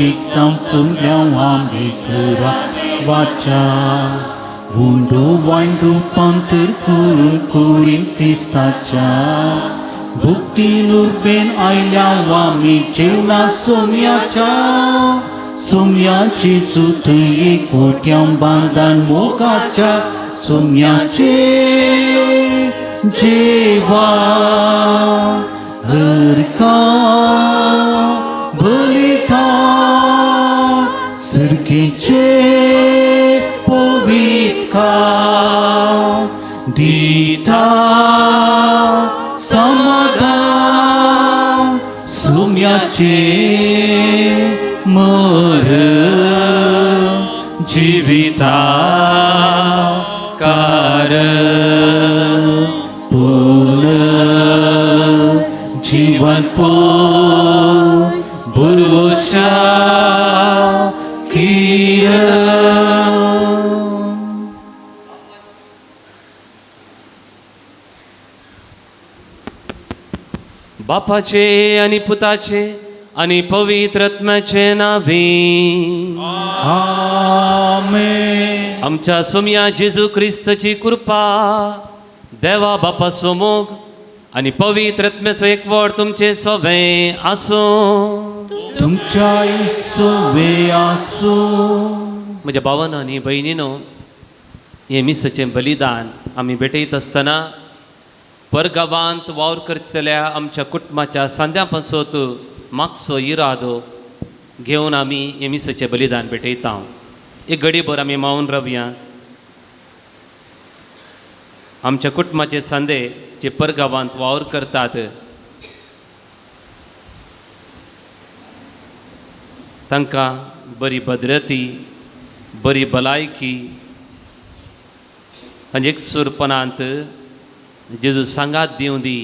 익상 숨겨와 미끄러 와차 Wundu waindu pantir kurun kurin Kristacha Bukti lurben ayla wami chela somyacha Somyachi sutuyi kotyam bandan mokacha Somyache jeva harka balita sarkiche Povitka Dita Samadha Sumyache Mara Jivita Kara Puna Jivan Po Burvosha Kiya बापाचे आणि पुताचे आणि पवित्र आत्म्याचे नावे आमेन आमच्या सोम्या जेजू ख्रिस्ताची कृपा देवा बापा सोमोग आणि पवित्र आत्म्याचो एकवट तुमचे सोबे आसो तुमच्या सोबे आसो म्हज्या भावांनो आनी भयणीनो हे मिसाचें बलिदान आमी भेटयत आसतना परगांवांत वावर करतल्या आमच्या कुटुंबाच्या सांद्या पासत मागचो इरादो घेवन आमी हे मिसाचें बलिदान भेटयता एक घडीभर आमी मावून रावया आमच्या कुटुंबाचे सांदे जे परगांवांत वावर करतात तांकां बरी भद्रती बरी भलायकी तांचे एकसूरपणांत जेजू सांगात दिवं दी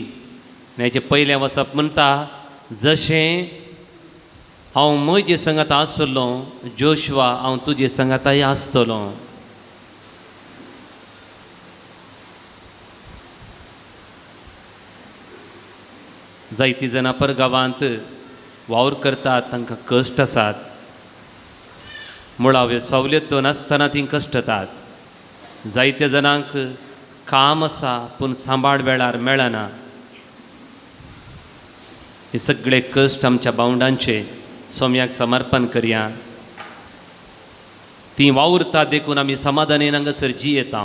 हेचे पयलें वचप म्हणटा जशें हांव म्हजे संगात आसतलो जोशवा हांव तुजे संगाताय आसतलो जायतीं जाणां परगांवांत वावर करतात तांकां कश्ट आसात मुळाव्यो सवलतो नासतना तीं कश्ट जातात जायत्या जाणांक काम आसा पूण सांबाळ वेळार मेळना हे सगळे कश्ट आमच्या बावंडांचे सोम्याक समर्पण करया ती वावुरतात देखून आमी समाधानीन हांगासर जियेता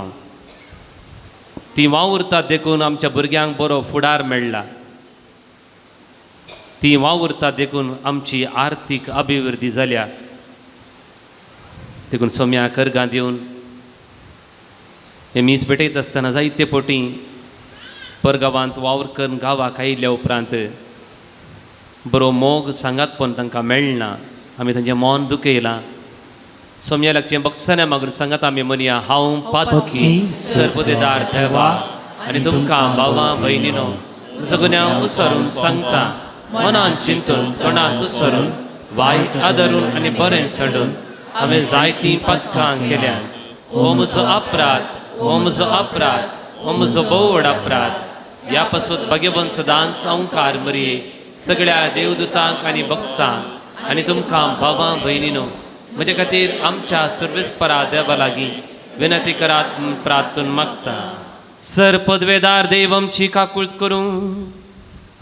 ती वावुरतात देखून आमच्या भुरग्यांक बरो फुडार मेळ्ळा ती वावुरतात देखून आमची आर्थीक अभिवृद्धी जाल्या देखून सोम्याक अर्गां दिवन हे मीस भेटयत आसतना जायते पोटी परगांवांत वावर करून गांवाक आयिल्ल्या उपरांत बरो मोग सांगातपण तांकां मेळना आमी तांचें मन दुखयलां सोम्या लागचें बक्षांनी मागून सांगात आमी म्हणया हांव पातकी सर्वोदेदार देवा आनी तुमकां भावां भयणीनो सगळ्यांक उसरून सांगता मनान चिंतून तोंडांत उसरून वायट आदरून आनी बरें सडून हांवें जायतीं पथकां केल्यात हो म्हजो अपराध हो म्हजो अपराध हो म्हजो बोड अपराध ह्या पासून भगवंत सदांच संवकार मरये सगळ्या देवदूतांक आनी भक्तांक आनी तुमकां भावां भयणीनो म्हजे खातीर आमच्या सर्वेस्परा देवा लागीं विनंती करात प्रार्थून मागता सर पदवेदार देव आमची काकूळट करूं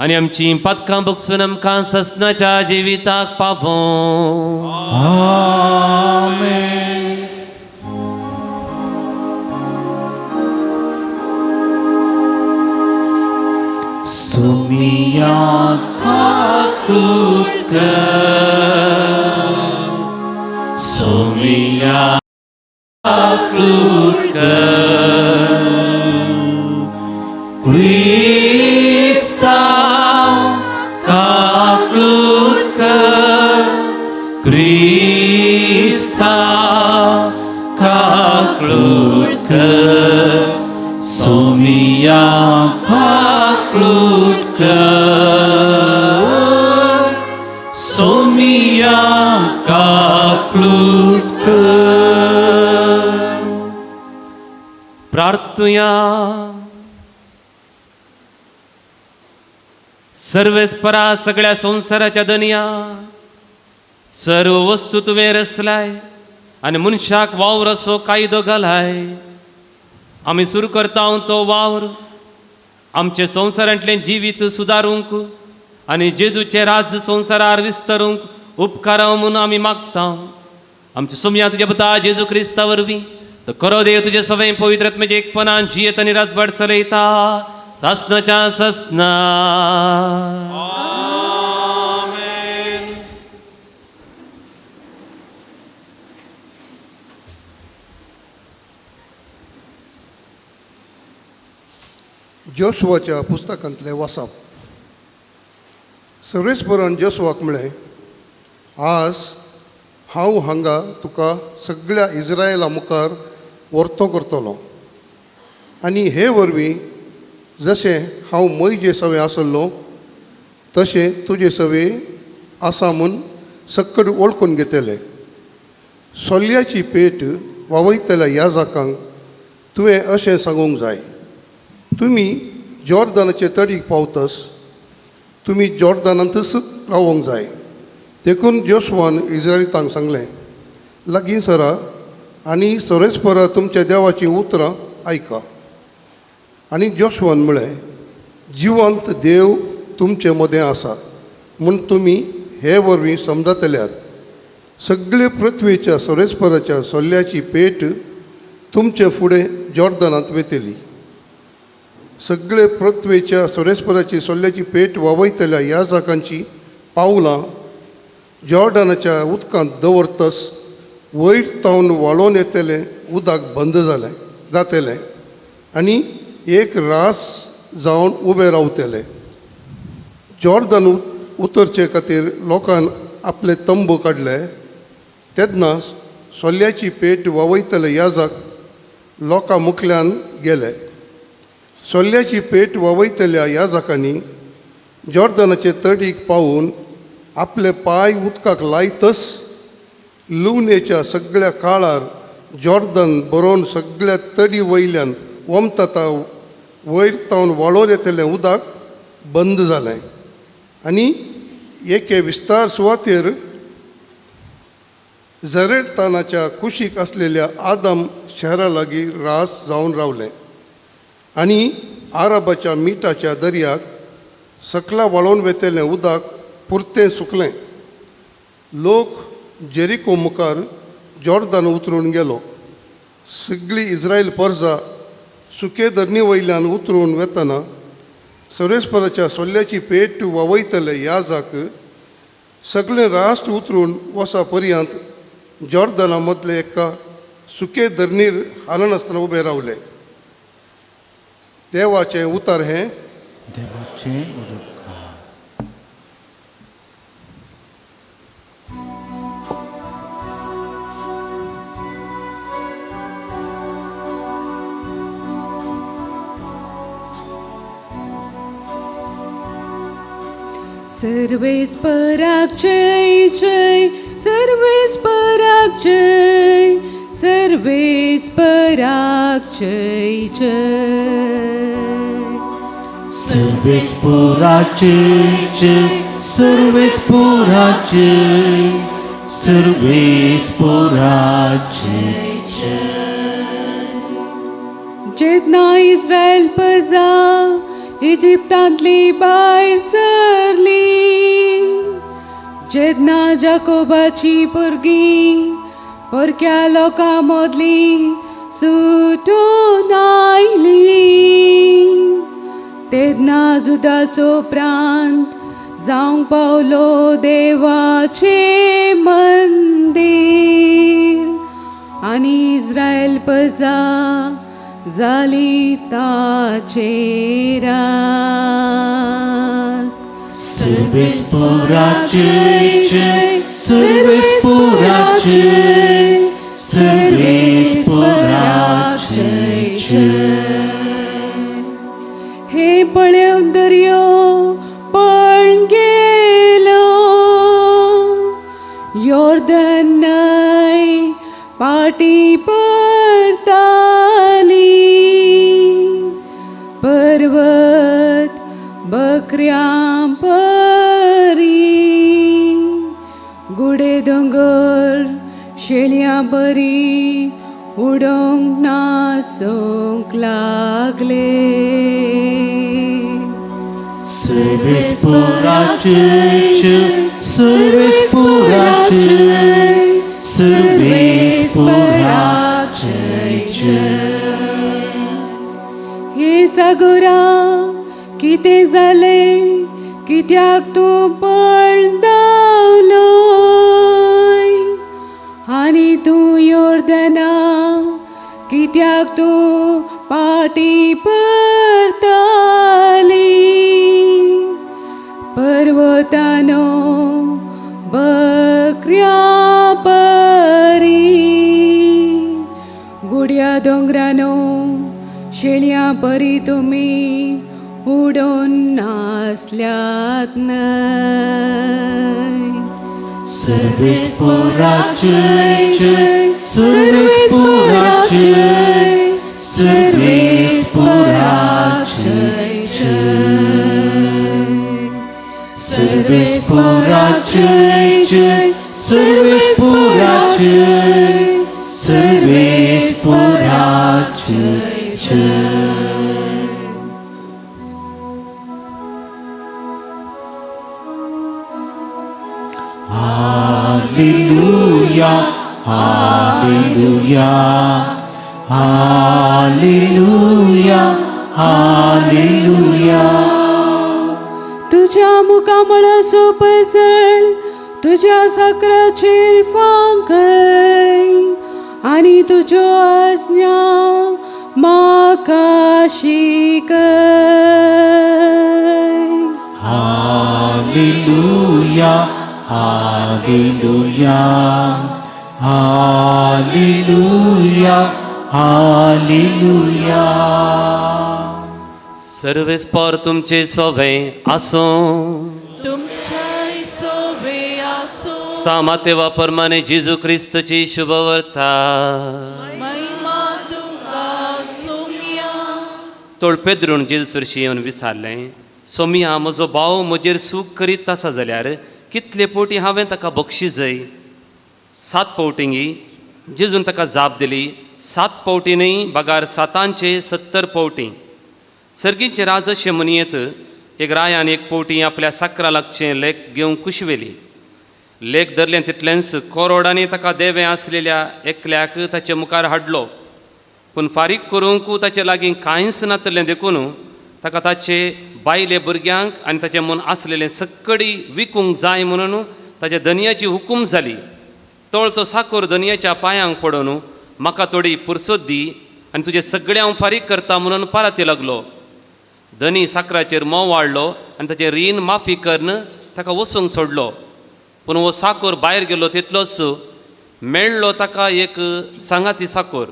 आनी आमची पथकां बगसून आमकां ससनाच्या जिविताक पावों आमेन सोमिया काकूळट सोमिया काकूळट क्रिस्ता काकूळट क्रिस्ता काकूळट सोमिया काकूळट सोमिया काकूळट प्रार्थुया सर्वेस्परा सगळ्या संसाराच्या दनिया सर्व वस्तू तुवें रचलाय आनी मनशाक वावराचो कायदो घालाय. आमी सुरू करता तो वावर आमचे संवसारांतलें जिवीत सुदारूंक आनी जेजूचे राज्य संवसारार विस्तरूंक उपकारा म्हूण आमी मागता. आमचे सुमया तुज्या पुता जेजू क्रिस्ता वरवीं तो खरो देव तुजे सवय पवित्र आत्म्याचे एकपणान जियेत आनी राजवाड चलयता सासनाच्या सासना. जोशुआच्या पुस्तकांतलें वाचप. सर्वेस्परान जोशुआक म्हळें, आज हांव हांगा तुका सगळ्या इस्रायेला मुखार वर्तो करतलो आनी हे वरवीं जशें हांव मयजे सवे आसलो तशें तुजे सवे आसा म्हूण सक्कड वळखून घेतले. सोल्याची पेट वावयतल्या याजकांक तुवें अशें सांगूंक जाय, तुमी जॉर्दानाचे तडीक पावतस तुमी जॉर्दानांतच रावोंक जाय. देखून जोशुआन इस्रायलितांक सांगलें, लागीं सरा आनी सोरेस्परा तुमच्या देवाची उतरां आयका. आनी जोशुआन म्हळें, जिवंत देव तुमचे मदें आसा म्हूण तुमी हे वरवीं समजतल्यात. सगळे पृथ्वीच्या सोरेस्पराच्या सोल्याची पेट तुमचे फुडें जॉर्दानांत वेतली. सगळे पृथ्वीच्या सोरेस्पराची सोल्याची पेट वावयतल्या याजकांची पावलां जॉर्डानाच्या उदकांत दवरतस वयर तावन वाळोवन येतलें उदक बंद जातलें आनी एक रास जावन उबें रावतलें. जॉर्दान उतरचे खातीर लोकांन आपले तंबू काडले. तेन्ना सोल्याची पेट वावयतले याजक लोकां मुखल्यान गेले. सोल्याची पेट वावयतल्या याजकांनी जॉर्दानाचे तडीक पावून आपले पांय उदकाक लायतच लुवणेच्या सगळ्या काळार जॉर्दान बरोवन सगळ्या तडी वयल्यान वमतता वयर तावन वाळोर येतलें उदक बंद जालें आनी एके विस्तार सुवातेर जरेतानाच्या कुशीक आसलेल्या आदम शहरा लागीं रास जावन रावलें आनी आराबाच्या मिठाच्या दर्याक सकला वाळोवन वेतलें उदक पुरतें सुकलें. लोक जेरिको मुखार जॉर्दान उतरून गेलो. सगळी इस्रायल परजा सुके धरणी वयल्यान उतरून वेतना सोरेस्पराच्या सोल्याची पेट वावयतले याजक सगळें राष्ट्र उतरून वसा पर्यंत जॉर्दाना मदले एका सुके धरणीर हालनासतना उबे रावले. देवाचें उतर हें. देवाचें उतर. सर्वेस्पराक जय जय, सर्वेस्पराक जय, सर्वेस्पराक जय जय. सर्वेस्पराक जय जय, सर्वेस्पराक जय, सर्वेस्पराक जय जय. जेन्ना इस्रायल प्रजा इजिप्तांतली भायर सरली, जेन्ना जाकोबाची भुरगीं परक्या लोकां मदली सुटून आयली, तेन्ना जुदाचो प्रांत जावंक पावलो देवाचे मंदीर आनी इस्रायल प्रजा जाली ताचे रास. सर्वेस्पराक जय जय, सर्वेस्पराक जय, सर्वेस्पराक जय जय. हे पळोवन दर्यो पळून गेलो, योर्दन न्हंय पाटी परताली, पर्वत बकऱ्यां परी गुडे साकर शेळ्या बरी उडोंक नासूंक लागले. सर्वेस्पराचे सर्वेस्पराचे सर्वेस्पराचे हे सागरा कितें जालें, कित्याक तूं पळतावलोय आनी तूं योर्दना कित्याक तूं पाटी परताली. पर्वतानो बकऱ्या परी गुड्या दोंगरानो शेळ्या परी तुमी उडोन नासल्यात न्हय. सर्वेस्पराचे सर्वेस्पराचे सर्वेस्पराचे सर्वेस्पराचे सर्वेस्पराचे सर्वेस्पराचे Hallelujah, hallelujah, hallelujah, hallelujah. तुझ्या मुखामळाचो पसळ तुझ्या साकराचेर फांकय आनी तुज्यो आज्ञा म्हाका शिकय. Hallelujah, hallelujah, hallelujah, hallelujah. सर्वेस्पर तुमचे सोबे आसो. तुमच्या सोबे आसो. सामातेवा परमाने जेजू क्रिस्तची शुभवर्ता. महिमा तुका सोम्या. तोळपेद्रून जेजू सरशी येवन विचारलें, सोम्या म्हजो भाव म्हजेर सूख करीत आसा जाल्यार कितले पोटी हांवें ताका बक्षीस जाय. 7 पावटिंगी. जेजून ताका जाप दिली, 7 पावटी न्ही बगार 7चे 70 पावटी. सर्गीचे राज अशें म्हणयेत, एक रायान एक पावटी आपल्या साकरा लागचें लेख घेवंक कुशवेली. लेख धरलें तितलेंच कोरोडांनी ताका देवें आसलेल्या एकल्याक ताचे मुखार हाडलो. पूण फारीक करूंक ताचे लागीं कांयच नातलें देखून ताका ताचे बायले भुरग्यांक आनी ताचें मन आसलेलें सक्कडी विकूंक जाय म्हणून ताच्या धनयाची हुकूम जाली. तोळ तो साकोर धनयाच्या पांयांक पडून म्हाका थोडी पुरसोद दी आनी तुजें सगळें हांव फारीक करता म्हणून पाराती लागलो. धनी साकराचेर मोव वाडलो आनी ताचें रीण माफी करन ताका वसूंक सोडलो. पूण हो साकोर भायर गेलो तितलोच मेळ्ळो ताका एक सांगाती साकोर.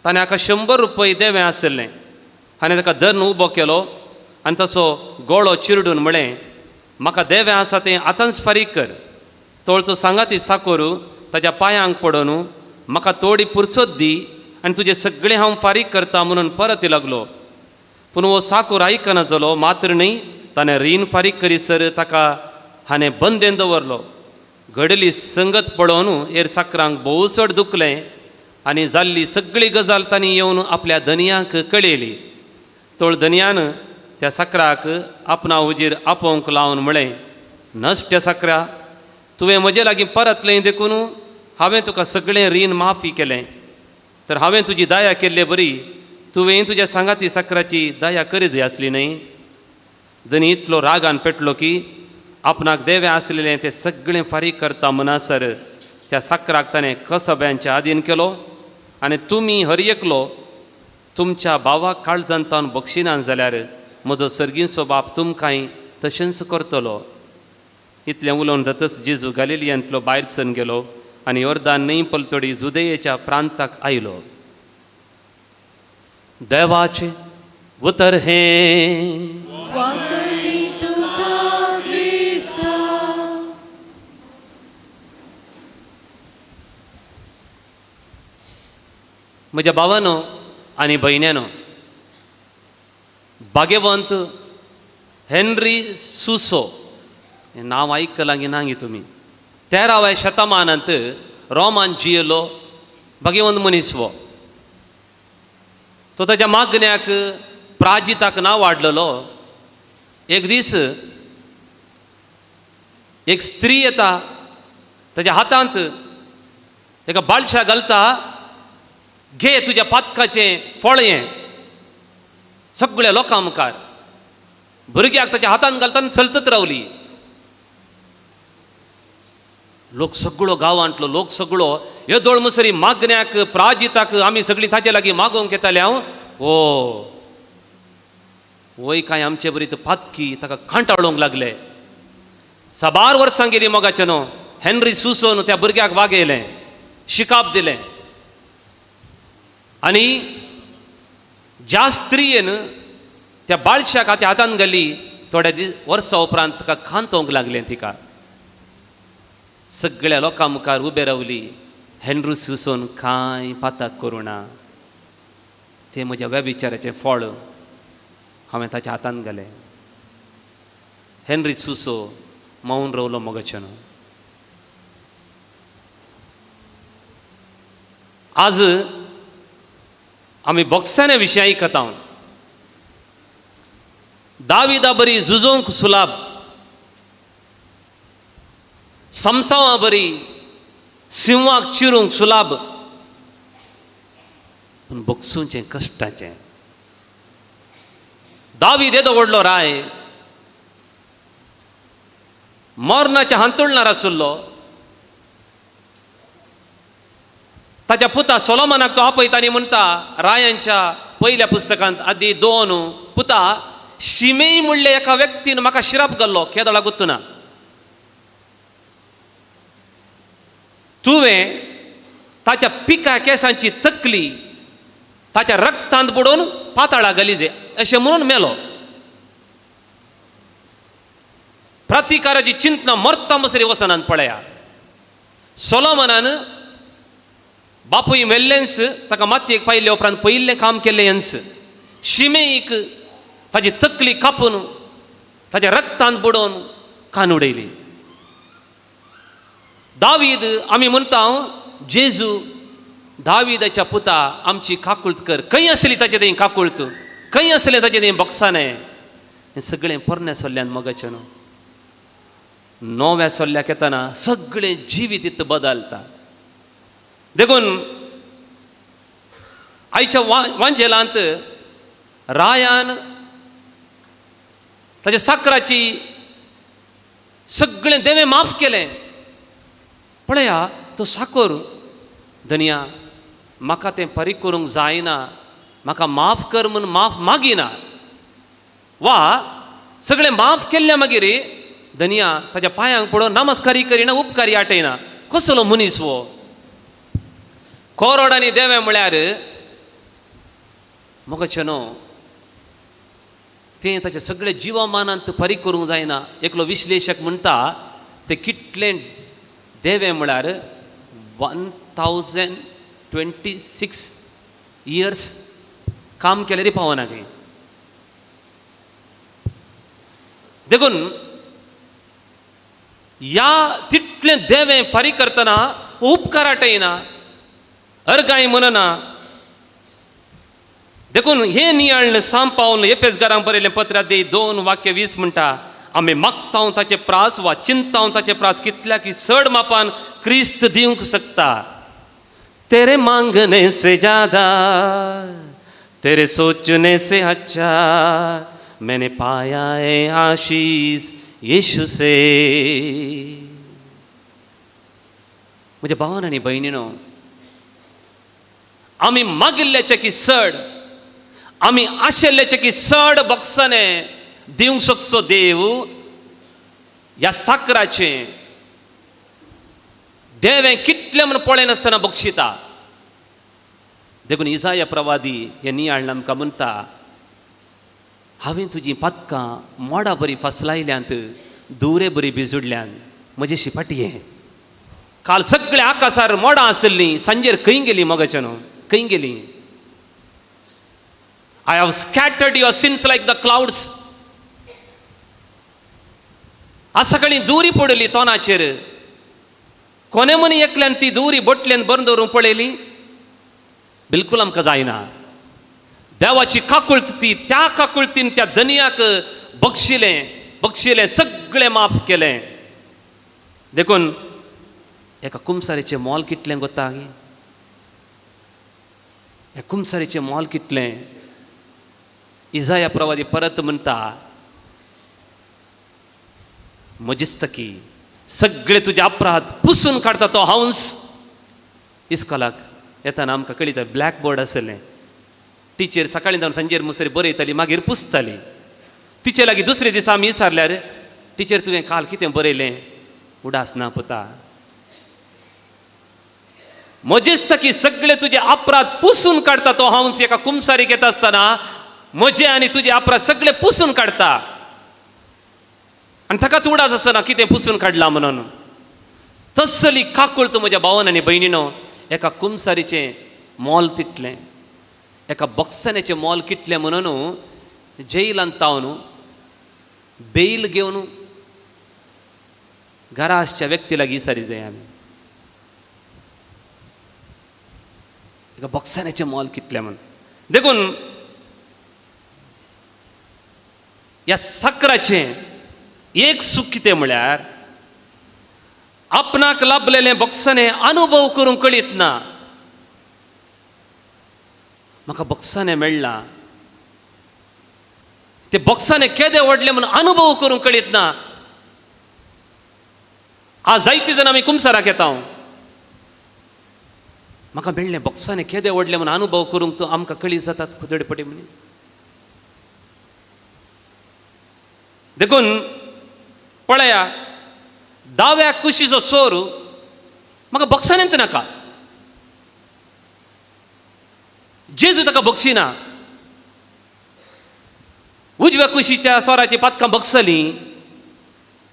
ताणें हाका 100 रुपया देवें आसलें. हाणें ताका धरून उबो केलो आनी तसो गोळो चिरडून म्हळें, म्हाका देवें आसा तें आतांच फारीक कर. तोळ तो सांगाती साकोर ताच्या पांयांक पडून म्हाका थोडी पुरसोद दी आनी तुजें सगळें हांव फारीक करता म्हणून परत लागलो. पूण हो साकोर आयकना जालो. मात्र न्ही, ताणें रीण फारीक करीसर ताका हाणें बंदेन दवरलो. घडली संगत पळोवन हेर साकरांक भोव चड दुखलें आनी जाल्ली सगळी गजाल तांणी येवन आपल्या धनयाक कळयली. तोळ धनयान त्या साकराक आपणा हुजीर आपोवंक लावन म्हळें, नश्ट साकरा, तुवें म्हजे लागीं परतलें देखून हांवें तुका सगळें रीण माफी केलें. तर हांवें तुजी दया केल्ले बरी, तुवें तुज्या सांगाती साकराची दया करी जाय आसली न्ही. धनी इतलो रागान पेटलो की आपणाक देवें आसलेलें तें सगळें फारीक करता म्हणसर त्या साकराक ताणें कसब्यांच्या आदीन केलो आनी तुमी हर एकलो तुमच्या भावाक काळजांतावन बक्षिनान जाल्यार म्हजो सर्गीचो बाप तुमकांय तशेंच करतलो. इतलें उलोवन जातच जेजू गलिलियांतलो भायर सरून गेलो आनी योर्दान न्हंय पलतडी जुदेयेच्या प्रांताक आयलो. देवाचें उतर हें वाकडी तुका क्रिस्ता. म्हज्या भावानो आनी भयण्यानो, भाग्यवंत हेनरी सुसो हें नांव आयकलां की ना गे तुमी. 13व्या शतमानांत रोमान जियेलो बाकी ಒಂದು मनीसवो तो ताच्या मागण्याक प्राजिताक नांव वाडलेलो एक दीस एक स्त्री येता ताच्या हातांत एका बाळशा घालता घे तुज्या पातकाचें फळ हें सगळ्या लोकां मुखार भुरग्याक ताच्या हातांत घालतना चलतत रावली लोक सगळो गांवांतलो लोक सगळो येदोळ मुसरी मागण्याक प्राजिताक आमी सगळीं ताचे लागीं मागोवंक येताले हांव वय काय आमचे बरी पातकी ताका खांटाळोवंक लागले 12 वर्सां गेली मोगाचे न्हू हेनरी सुसोन त्या भुरग्याक वागयलें शिकाप दिलें आनी ज्या स्त्रीयेन त्या बाळशाक हाच्या हातांत घाली थोड्या वर्सां उपरांत ताका खांतोवंक लागलें तिका सगळ्या लोकां मुखार उबे रावली हेनरी सुसोन कांय पाताक करूना तें म्हज्या व्यभिचाराचें फळ हांवें ताच्या हातांत घालें हेनरी सुसो मौन रावलो मोगाचें न्हू आज आमी बॉक्सांच्या विशयी आयकता दाविदा बरी झुजोवंक सुलाब समसावां बरी सिंहाक चिरूंक सुलाब पूण बॉक्सूचें कश्टाचें दावीद येदो व्हडलो राय मरणाच्या हांतुरणार आसुल्लो ताच्या पुता सोलोमनाक तो आपयतानी म्हणटा रायांच्या पयल्या पुस्तकांत आदी 2 पुता शिमेई म्हणले एका व्यक्तीन म्हाका श्राप घाल्लो केदोळा गुत्तुना तुवें ताच्या पिका केसांची तकली ताच्या रक्तांत बुडोवन पाताळा गलीजे अशें म्हणून मेलो प्रतिकाराची चिंतना मरता मसरी वसनान पळया सोलोमनान बापूय मेल्लेंस ताका मातयेक पायले उपरांत पयिल्लें काम केलें हंस शिमेईक ताची तकली कापून ताच्या रक्तांत बुडोवन कान उडयली दावीद आमी म्हणटा जेजू दाविदाच्या पुता आमची काकुळत कर खंय आसली ताचे थंय काकुळत खंय आसलें ताचे थंय बॉक्साने हें सगळें पोरण्या सोल्ल्यान मोगाचें न्हू नव्या सोल्ल्याक येतना सगळें जिवीत इतलें बदलता देखून आयच्या वांजेलांत रायान ताच्या साकराची सगळें देवें माफ केलें पळया तो साकोर धनिया म्हाका तें फारीक करूंक जायना म्हाका माफ कर म्हूण माफ मागिना वा सगळें माफ केल्ल्या मागीर धनिया ताच्या पांयांक पडोवन नमस्कारी करिना उपकारी आटयना कसलो मनीस वो कोरोडांनी देवें म्हळ्यार मोगाचें न्हू तें ताच्या सगळ्या जिवामानांत फारीक करूंक जायना एकलो विश्लेशक म्हणटा तें कितलें देवें म्हळ्यार 1026 इयर्स काम केल्यार पावना खंय देखून ह्या तितलें देवें फारीक करतना उपकार आटयना अर्गाय म्हणना देखून हें नियाळण साम पावन एफेसकारांक बरयलें पत्रांत 2:20 म्हणटा आमी मागतां ताचे प्रास वा चिंतां ताचे प्रास कितल्या की चड मापान क्रिस्त दिवंक शकता तेरे मांगने से ज्यादा तेरे सोचने से अच्छा मैंने पाया है आशीष यीशु से म्हज्या भावान आनी भयणीनो आमी मागिल्ल्याचे की चड आमी आशिल्ल्याचे की चड बॉक्साने दिवंक शकचो देव ह्या साकराचें देवें कितलें म्हूण पळयनासतना बक्षिता देखून इसाया प्रवादी हे नियाळ आमकां म्हणटा हांवें तुजीं पातकां मोडा बरी फसलायल्यांत दुरे बरी बिजुडल्यान म्हजेशी पाटये काल सगळ्या आकाशार मोडां आसलीं सांजेर खंय गेलीं मोगाचें न्हू खंय गेलीं I have scattered your sins like the clouds. आज सकाळीं दुरी पडली तोंडाचेर कोणे मनी एकल्यान ती दुरी बोटल्यान बंद दवरून पळयली, बिलकुल आमकां जायना. देवाची काकुळत ती, त्या काकुळतीन त्या धनियाक बक्षिलें सगळें माफ केलें. देखून एका कुमसारीचें मोल कितलें गोता गे? ह्या कुमसारीचें मोल कितलें? इजाया प्रवादी परत म्हणटा, मजिस्तकी सगळे तुजे अपराध पुसून काडटा तो हंस. इस्कॉलाक येताना आमकां कळयता ब्लॅक बोर्ड आसलें. टिचर सकाळीं जावन सांजेर मुसरी बरयताली, मागीर पुसताली. तिचे लागीं दुसरे दिसा आमी विचारल्यार, टिचर तुवें काल कितें बरयलें? उडास ना पुता. मजिस्तकी सगळे तुजे अपराध पुसून काडटा तो हंस. एका कुमसारीक येता आसतना म्हजे आनी तुजे अपराध सगळे पुसून काडटा. आनी ताका उडास आसना कितें पुसून काडला म्हणून. तसली काकुळत म्हज्या भावान आनी भयणीनो, एका कुमसारीचें मोल तितलें, एका बॉक्सान्याचें मोल कितलें म्हणून जेलांत तावन बेल घेवन घरा आसच्या व्यक्ती लागीं सारी जाय आमी. एका बॉक्सान्याचें मोल कितलें म्हणून. देखून ह्या साकराचें एक सूख कितें म्हळ्यार, आपणाक लाभलेलें बॉक्साने अनुभव करूंक कळीत ना. म्हाका बॉक्साने मेळ्ळां, ते बॉक्साने केदें ओडलें म्हणून अनुभव करूंक कळीत ना. आज जायतीं जाणां आमी कुमसाराक येता, म्हाका मेळ्ळें बॉक्साने केदें ओडलें म्हणून अनुभव करूंक आमकां कळीत जातात खुदडपटी म्हणून. देखून पळया, दाव्या कुशीचो सोर म्हाका बॉक्सानेंत नाका. जेजू ताका बक्षिना. उजव्या कुशीच्या सोराची पदकां बक्षलीं,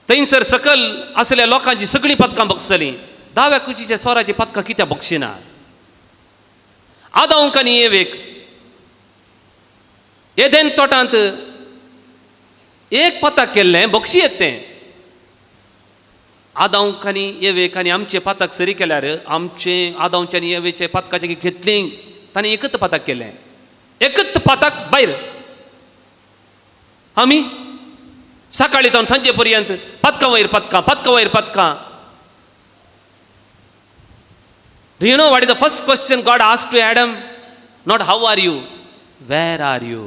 थंयसर सकल आसलेल्या लोकांची सगळीं पदकां बक्षलीं. दाव्या कुशीच्या सोराची पदकां कित्याक बक्षिना? आदांक आनी एवेक एदेन तोटांत एक पथक केल्लें बक्षी येत तें. आदांक आनी एवेक आनी आमचें पथक सरी केल्यार आमचें आदांच्या आनी एवेचे पथकाचें घेतलीं ताणें एकच पथक केलें. एकच पथक भायर. आमी सकाळीं जावन सांजे पर्यंत पथकां वयर पथकां, पथकां वयर पथकां. Do you know what is the first question God asked to Adam? Not how are you, where are you?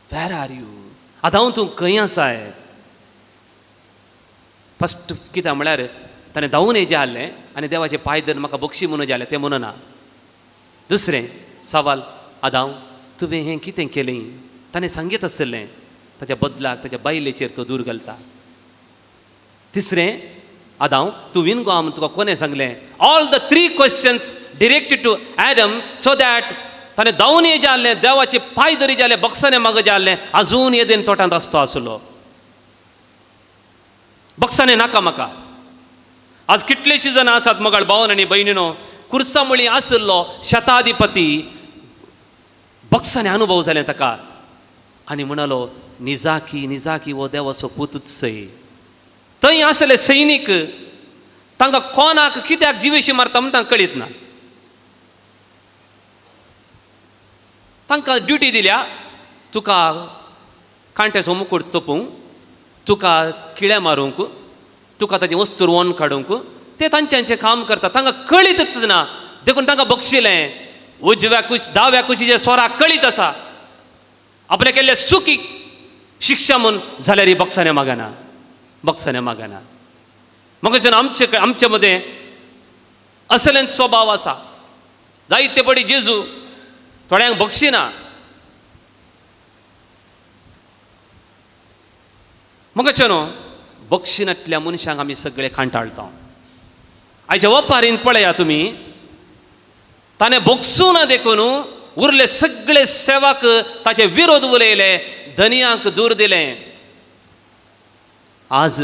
Where are you? आदां तूं खंय आसाय? फस्ट कितें म्हळ्यार ताणें धांवून हेजें हाडलें आनी देवाचे पांय धरून म्हाका बक्षी म्हणून जें हाडलें तें म्हणना. दुसरें सवाल, आदां तुवें हें कितें केलें? ताणें सांगीत आसलें ताच्या बदलाक ताच्या बायलेचेर तो दूर घालता. तिसरें, आदां तूं विणगो म्हूण तुका कोणें सांगलें? All the 3 questions directed to Adam so that ताणें धांवून हेजें हाडलें, देवाचे पांय धरी जें हाडलें, बक्षाने मागो जें हाडलें, आजून येदेन तोटान रस्तो आसलो. बक्षाने नाका म्हाका. आज कितलेशीं जाणां आसात मोगाळ भावन आनी भयणीनो, कुर्सामळी आसलो शताधिपती, बक्षाने अनुभव जालें ताका आनी म्हणलो निजाकी निजाकी वो देवाचो पूतच सई. थंय आसले सैनीक तांकां कोणाक कित्याक जिवेशी मारता म्हूण तांकां कळीत ना. तांकां ड्युटी दिल्या, तुका कांट्याचो मुकूट तोपूंक, तुका किळ्या मारूंक, तुका ताची वस्तू रोवन काडूंक. ते तांच्यांचें काम करता, तांकां कळीतच ना. देखून तांकां बक्षिलें. उजव्या दाव्या कुशीच्या स्वराक कळीत आसा आपणें केल्ले चुकीक शिक्षा म्हूण, जाल्यार ही बक्षाने मागना, बक्षाने मागना. म्हाका आमचे मदें असलें स्वभाव आसा. जायते पडी जेजू थोड्यांक बक्षिना. म्हाका न्हू बक्षिनांतल्या मनशांक आमी सगळे कांटाळटा. आयच्या वपारीन पळया तुमी, ताणें बक्षूं ना देखून उरले सगळे सेवक ताचे विरोध उलयले, धनियांक दूर दिलें. आज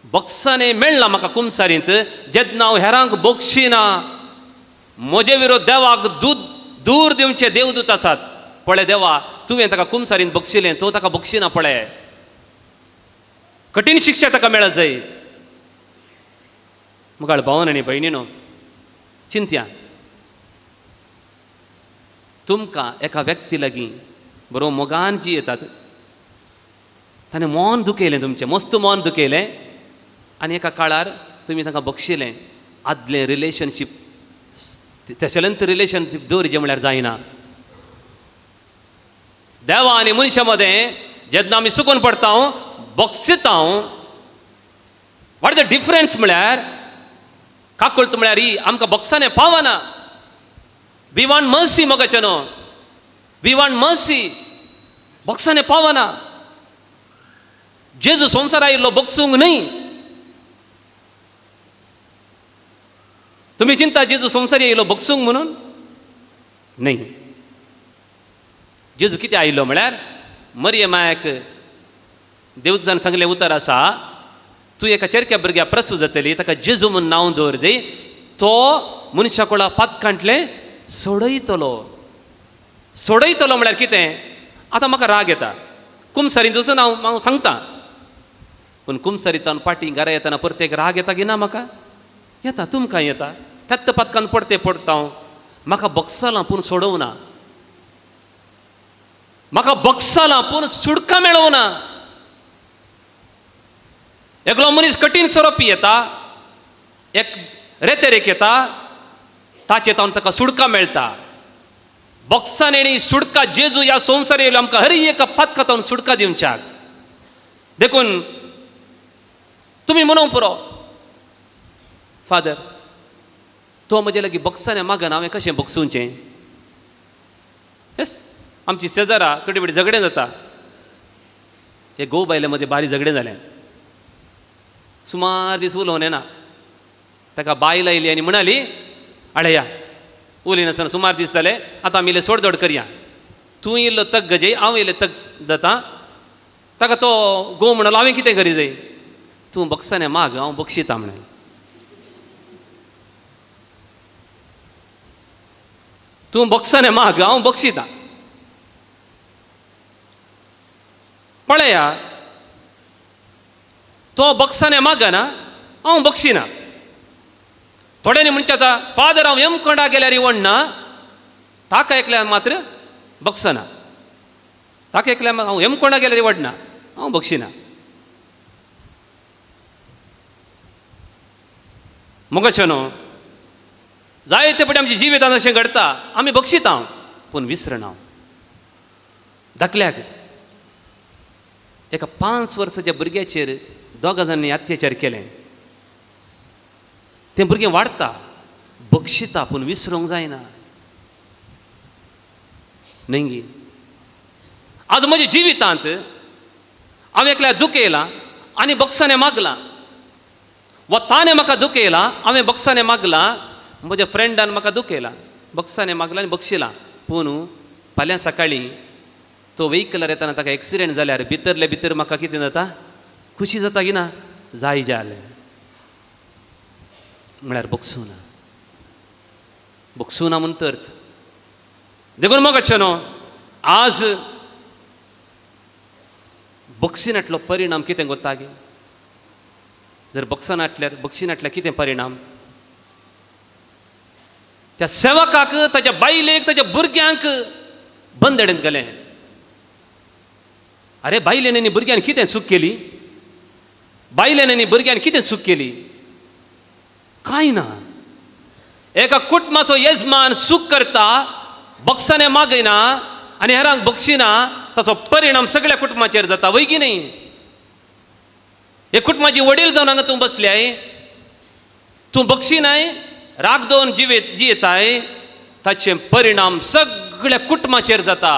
बक्षाने मेळ्ळा म्हाका कुमसारींत, जेन्ना हांव हेरांक बक्षिना, म्हजे विरोध देवाक दूर दिवचे देवदूत आसात. पळय देवा, तुवें ताका कुमसारींत बक्षिलें, तो ताका बक्षिना. पळय कठीण शिक्षा ताका मेळत जाय. मुगाळ भावन आनी भयणीनो, चिंत्या तुमकां एका व्यक्ती लागीं बरो मोगान जी येतात, ताणें मोन दुखयलें, तुमचें मस्त मोन दुखयलें, आनी एका काळार तुमी तांकां बक्षिलें. आदलें रिलेशनशीप तेशेलेंत रिलेशनशीप दवरचें म्हळ्यार जायना. देवा आनी मनशा मदें जेन्ना आमी चुकून पडटा, बक्षिता, वॉट इज द डिफरन्स म्हळ्यार काकुळट म्हळ्यार ही आमकां बक्षाने पावना. वी वॉन्ट मर्सी मोगाचेनो, वी वॉन्ट मर्सी. बक्षाने पावना. जेजू संवसार आयिल्लो बक्षूंक न्हय. तुम्ही चिंता जेजू संवसार येयलो बक्षूंक म्हणून? न्हय. जेजू कितें आयिल्लो म्हळ्यार मरियमाक देवजान सांगलें उतर आसा, तूं एका चेरक्या भुरग्या प्रसूत जातली, ताका जेजू म्हूण नांव दवर दी. तो मनशा कोळा पातकांतले सोडयतलो. सोडयतलो म्हळ्यार कितें? आतां म्हाका राग येता, कुमसारीन वचून हांव सांगता, पूण कुमसारीतान पाटी घरा येताना परतेक राग येता की ना? म्हाका येता, तुमकां येता. तेत्त पातकान पडते पडता हांव. म्हाका बक्षालां पूण सोडवना. म्हाका बक्षालां पूण सुडका मेळवना. एकलो मनीस कठीण स्वरुपी येता, एक रेतेरेक येता, ताचे तावन ताका सुडका मेळटा. बॉक्सान येणी सुडका जेजू ह्या संवसार येयलो आमकां हर एका पातका तावन सुडका दिवच्याक. देखून तुमी म्हणूंक पुरो, फादर तो म्हजे लागीं बॉक्साने मागन हांवें कशें बॉक्सूचें? येस, आमची शेजारा थोडी बडी झगडें जाता. हे गोव बायले मदें बारी झगडें जालें. सुमार दीस उलोवन येना. ताका बायल आयली आनी म्हणाली, आडया उलयनासतना सुमार दीस जाले, आतां आमी इल्लें सोडधोड करया. तूं इल्लो तग गजय, हांव इल्लें तग जाता. ताका तो गोव म्हणलो, हांवें कितें करी जाय? तूं बक्षाने माग, हांव बक्षिता म्हणलें. तूं बक्षाने माग, हांव बक्षिता. पळया, तो बक्षाने मागना, हांव बक्षिना. थोड्यांनी म्हणटा, फादर हांव यमकोंडा गेल्यार इवडना, ताका एकल्यार मात्र बक्षना. ताका एकल्यार हांव यमकोंडा गेल्यार इवडना, हांव बक्षिना. मोगाचेनो, जायते फावटी आमच्या जिवितांत अशें घडटा, आमी बक्षिता पूण विसरना. धाकल्याक एका 5 वर्साच्या भुरग्याचेर दोगा जाणांनी अत्याचार केले. तें भुरगें वाडटा, बक्षिता पूण विसरूंक जायना. न्हय, आज म्हज्या जिवितांत हांवें एकल्यार दुखयलां आनी बक्षाने मागलां, वा ताणें म्हाका दुखयलां, हांवें बक्षाने मागलां. म्हज्या फ्रेंडान म्हाका दुखयलां, बक्षाने मागलां आनी बक्षिलां. पूण फाल्यां सकाळीं तो व्हेइकलार येताना ताका एक्सिडेंट जाल्यार भितरले भितर म्हाका कितें जाता? खुशी जाता की ना? जाय जालें म्हळ्यार बक्षुना. बक्षुना म्हूण तर देखून मोगाचेनो, आज बक्षिनांतलो परिणाम कितें गोता गे? जर बक्षनांतल्यार बक्षिनांतल्यार कितें परिणाम? त्या सेवकाक, ताच्या बायलेक, ताच्या भुरग्यांक बंदडेंत गेलें. अरे बायलेन आनी भुरग्यान कितें चूक केली? बायलेन आनी भुरग्यान कितें चूक केली? कांय ना. एका कुटुंबाचो येजमान सूख करता, बक्षाने मागयना आनी हेरांक बक्षिना, ताचो परिणाम सगळ्या कुटुंबाचेर जाता, वय की न्ही? हे कुटुंबाची वडील जावन हांगा तूं बसल्याय, तूं बक्षिनाय, राग दोन जियेताय, ताचे परिणाम सगळ्या कुटुंबाचेर जाता.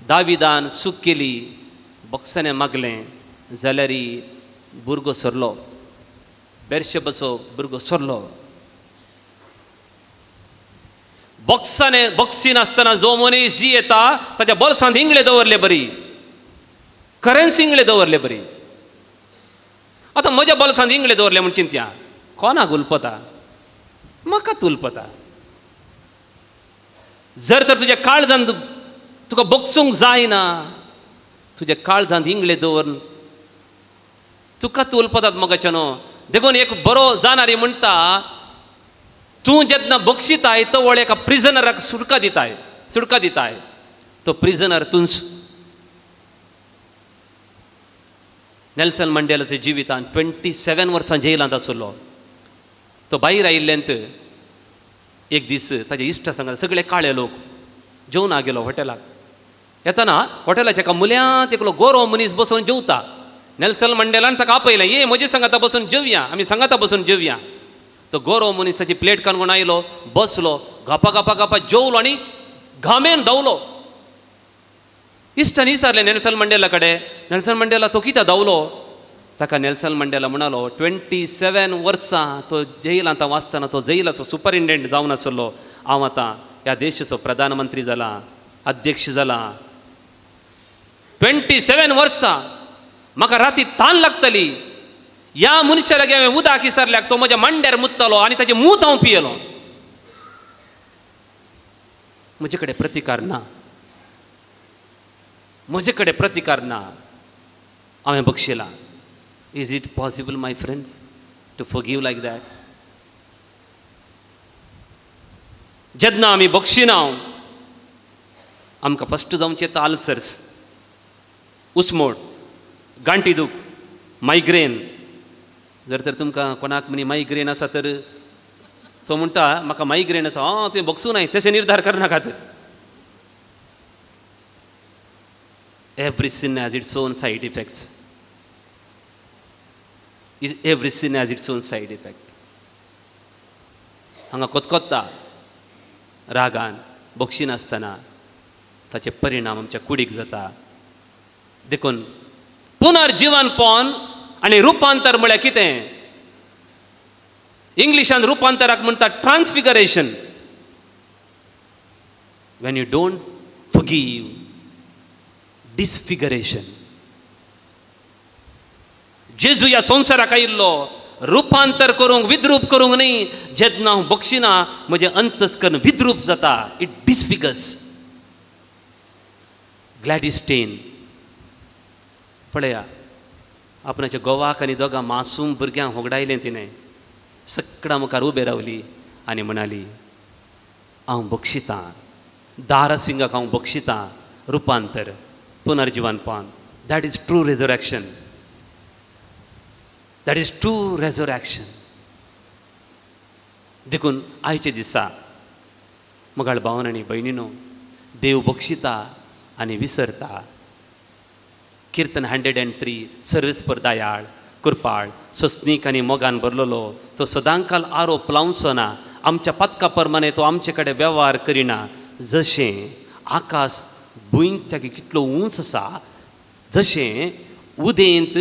दाविदान सूख केली, बक्षाने मागलें जाल्यार भुरगो सरलो. बेर्शेबाचो भुरगो सरलो. बक्षी नासतना जो मनीस जी येता, ताच्या बोल्सांत इंगळे दवरले बरी, करन्सी इंगळे दवरले बरी. आतां म्हज्या बोल्सांत इंगळे दवरले म्हूण चिंतया, कोणाक उलपता? म्हाकाच उलपता. जर तर तुज्या काळजांत तुका बक्षूंक जायना, तुज्या काळजांत इंगळे दवरून तुका तूं उलपतात मोगाचेनो, देखून एक बरो जाणारी म्हणटा तूं जेन्ना बक्षिताय तो वळ एका प्रिजनराक सुटका दिताय तो प्रिजनर तूंच. नेल्सन मंडेलाचे जिवितान 27 वर्सां जेलांत आसलो. तो भायर आयिल्ल्यान एक दीस ताजे इश्ट सांगता सगळे काळे लोक जेवणा गेलो हॉटेलाक. येताना हॉटेलाच्या एका मुल्यांत एकलो गोरो मनीस बसून जेवता. नेल्सन मंडेलान ताका आपयलें, ये म्हजे सांगाता बसून जेवया, आमी सांगाता बसून जेवया. तो गोरो मनीस ताची प्लेट काडून आयलो, बसलो, गपा गपा गपा जेवलो आनी घामेन धांवलो. इश्टान विचारलें नेल्सन मंडेला कडेन, नेल्सन मंडेला तो कित्याक धांवलो? ताका नेल्सन मंडेला म्हणालो 27 वर्सां तो जेलांत वाचतना तो जेलाचो सुपरिटेंडंट जावन आसलो. हांव आतां ह्या देशाचो प्रधानमंत्री जाला, अध्यक्ष जाला. 27 वर्सां म्हाका राती तान लागतली. ह्या मनशा लागीं हांवें उदक विचारल्याक तो म्हज्या मांड्यार मुत्तलो आनी ताचें मूत हांव पियेलो. म्हजे कडेन प्रतिकार ना, म्हजे कडेन प्रतिकार ना, हांवें बक्षिलां. Is it possible my friends to forgive like that? जेन्ना आमी बक्षिना आमकां फस्ट जावचें येता अल्सर्स, उस्मोड, गांठी दूख, मायग्रेन. जर तर तुमकां कोणाक मनी मायग्रेन आसा तर तो म्हणटा म्हाका मायग्रेन आसा. तुवें बक्षूं नाय तशें निर्धार करनाकात. Every sin has its own side effects. Every sin has its own side effect. हांगा कोतकोत्ता रागान बक्षी नासतना ताचे परिणाम आमच्या कुडीक जाता. देखून पुनर्जीवनपण आनी रुपांतर म्हळ्यार कितें? इंग्लिशान रुपांतराक म्हणटा transfiguration. When you don't forgive, disfiguration. Jezu ह्या संवसाराक आयिल्लो रुपांतर करूंक, विद्रूप करूंक न्ही. जेन्ना हांव बक्षिना म्हजें अंतस्करण विद्रूप जाता. इट डिसफिगर्स. ग्लॅडिस्टेन पळया, आपणाच्या गोवाक आनी दोगां मासूम भुरग्यांक होगडायलें तिणें. सगळ्यां मुखार उबे रावली आनी म्हणाली हांव बक्षितां. दारासिंगाक हांव बक्षितां रुपांतर, पुनर्जीवनपण. That is true resurrection. That is true resurrection. देखून आयचे दिसा मगाळ भावन आनी भयणीनो, देव बक्षिता आनी विसरता. किर्तन 103 सर्वेस्पर दयाळ, कृपाळ, सस्नीक आनी मोगान भरलेलो तो सदांकाल आरोप लावचो ना. आमच्या पथका प्रमाणे तो आमचे कडेन वेव्हार करिना. जशें आकाश भुंयच्या कितलो उंच आसा, जशें उदेंत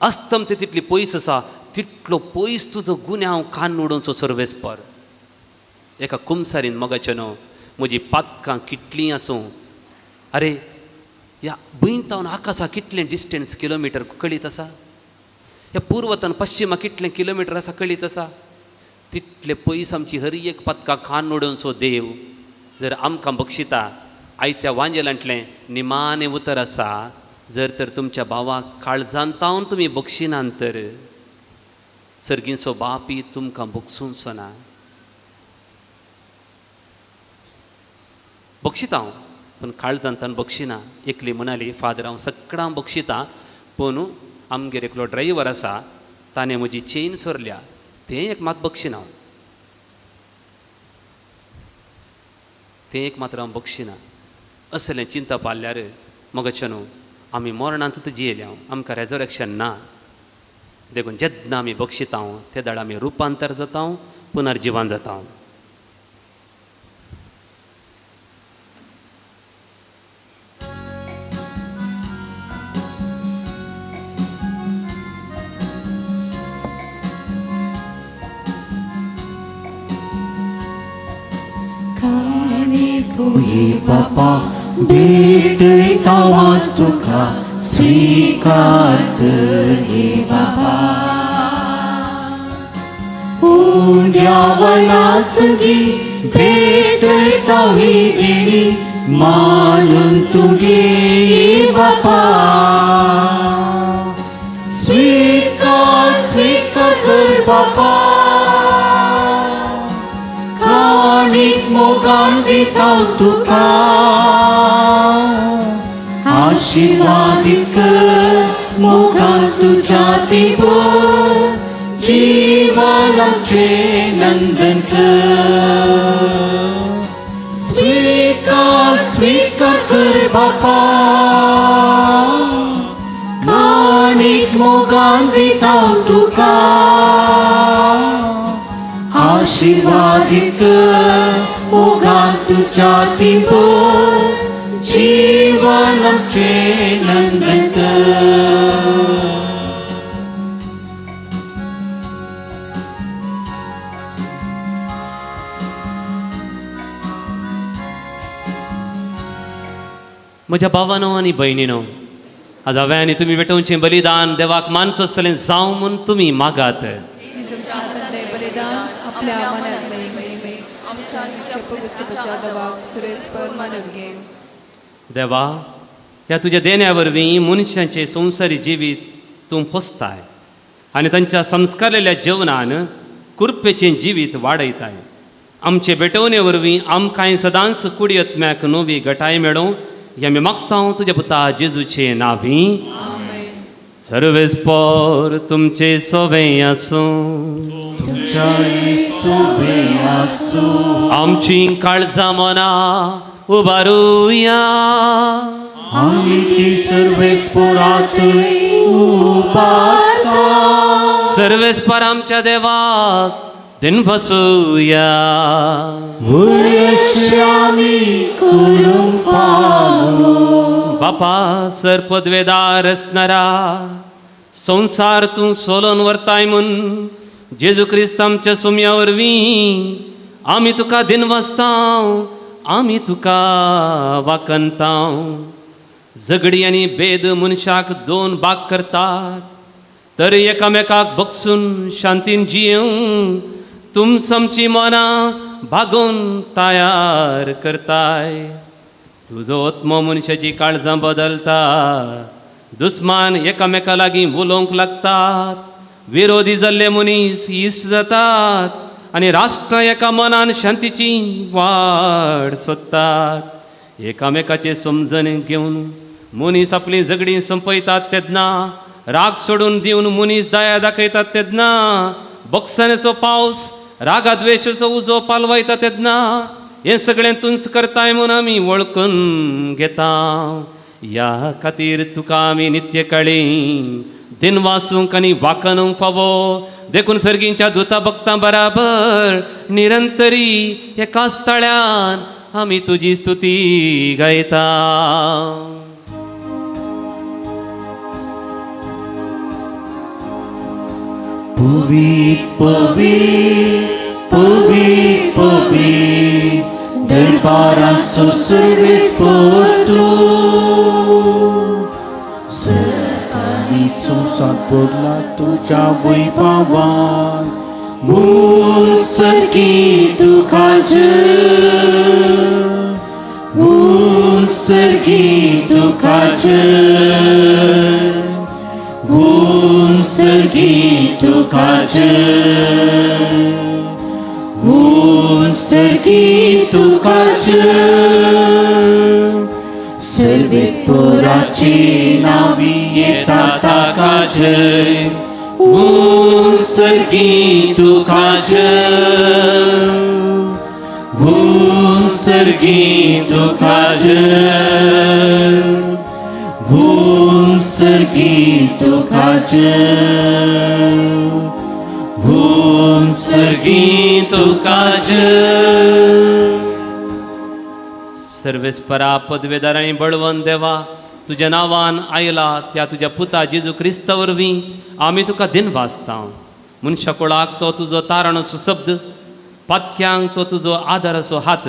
अस्तंत तितली पयस आसा, तितलो पयस तुजो गुन्यांव कान उडोवचो सर्वेस्पर. एका कुमसारीन मोगाचें न्हू, म्हजी पातकां कितलीं आसूं, अरे ह्या भुंयतावन आकाशा कितलें डिस्टन्स किलोमिटर कळीत आसा, ह्या पूर्वतन पश्चिमा कितलें किलोमिटर आसा कळीत आसा. तितले पयस आमची हर एक पथकां कान उडोवचो देव जर आमकां बक्षिता. आयच्या वांजेलांतलें निमाणें उतर आसा, जर तर तुमच्या भावाक काळजांतावन तुमी बक्षिनात तर सर्गीचो बापी तुमकां बक्षूंचो ना. बक्षिता हांव पूण काळजांतान बक्षिना. एकली म्हणाली, फादर हांव सगळां बक्षिता पूण आमगेर एकलो ड्रायव्हर आसा, ताणें म्हजी चेन चोरल्या, तें एक मात बक्षिना. तें एक मात्र हांव बक्षिना. असलें चिंता पाल्ल्यार मगचे न्हू आमी मरणांत जियेल्या, आमकां रेजरेक्शन ना. देखून जेन्ना आमी बक्षिता ते दाड आमी रुपांतर जाता, पुनर्जीवन जाता. तुझे बापा भेटता वास तुका स्वीकार हे बाबा. उंड्या वनासगी भेटता ही देणी मानून तुगे बापा. स्वीकार स्वीकार कर बापा काणीक मोगान दिता तुका आशीर्वादीत कर मोगान तुझ्या दिवं जीवनाचे नंदन कर स्वीकार स्वीकार कर बापा काणीक मोगान दिता तुका आशीर्वादीत कर मोगान तुझ्या दिवं जीवनाचे नंदन कर म्हज्या भावानो आनी भयणीनो आज हांवें आनी तुमी भेटोवचें बलिदान देवाक मानत आसतलें जावं म्हूण तुमी मागात बलिदान आपल्या मनातले महिमे आमच्या नित्य पवित्रच्या देवाक सुरेस्पर मानवगे देवा ह्या तुज्या देण्या वरवीं मनशांचे संवसारी जिवीत तूं पोसताय आनी तांच्या संस्कारलेल्या जेवणान कुरपेचें जिवीत वाडयताय आमचे भेटोवणे वरवीं आमकांय सदांच कुडी आत्म्याक नवी घटाय मेळोवं हें आमी मागता तुज्या पुता जेजूचे नांवी सर्वेस्पर तुमचे सोबे आसूं आमची काळजां मनां उबारुया आमी ती सर्वेस्परात उबारता सर्वेस्पर आमच्या देवाक दिन बसूया आमी करूंक फावो बापा सर पदवेदार असणारा संसार तूं सोलोन व्हरताय म्हूण जेजू क्रिस्त आमच्या सुमया वरवीं आमी तुका दिनवासतांव आमी तुका वाकनतांव झगडी आनी भेद मनशाक दोन भाग करतात तर एकामेकाक बगसून शांतीन जियेवं तुम समची मनां भागोवन तयार करताय तुजो आत्मो मनशाची काळजां बदलता दुस्मान एकामेका लागीं उलोवंक लागतात विरोधी जाल्ले मनीस इश्ट जातात आनी राष्ट्र एका मनान शांतीची वाड सोदतात एकामेकाचे समजण घेवन मनीस आपली झगडी संपयतात तेन्ना राग सोडून दिवन मनीस दया दाखयतात तेन्ना बक्षानेचो पावस रागाद्वेशाचो उजो पालवायता तेन्ना हें सगळें तुंच करताय म्हूण आमी वळखून घेता ह्या खातीर तुका आमी नित्य काळी दिन वासूंक आनी वाकनूंक फावो देखून सर्गींच्या दुता भक्तां बराबर निरंतरी एका स्थळ्यान आमी तुजी स्तुती गायता पवित्र पवित्र पवित्र पवित्र दरबाराचो सर्वेस्पर तूं सकाळी संसार पडला तुज्या वैभवान मूळ सर्गी तुकाच मूळ सर्गी तुकाच सर्गी तुकाच सर्गी तुकाच सर्वेस्पराचे नावी येता ताकाच सर्गी तुकाच सर्गी तुकाच सर्गी तुकाच सर्गी तुकाच सर्वेस्परा पदवेदार आनी बळवंत देवा तुज्या नांवान आयला त्या तुज्या पुता जेजू क्रिस्ता वरवीं आमी तुका दिन वाजता मनशा कुळाक तो तुजो तारणसो शब्द पातक्यांक तो तुजो आदाराचो हात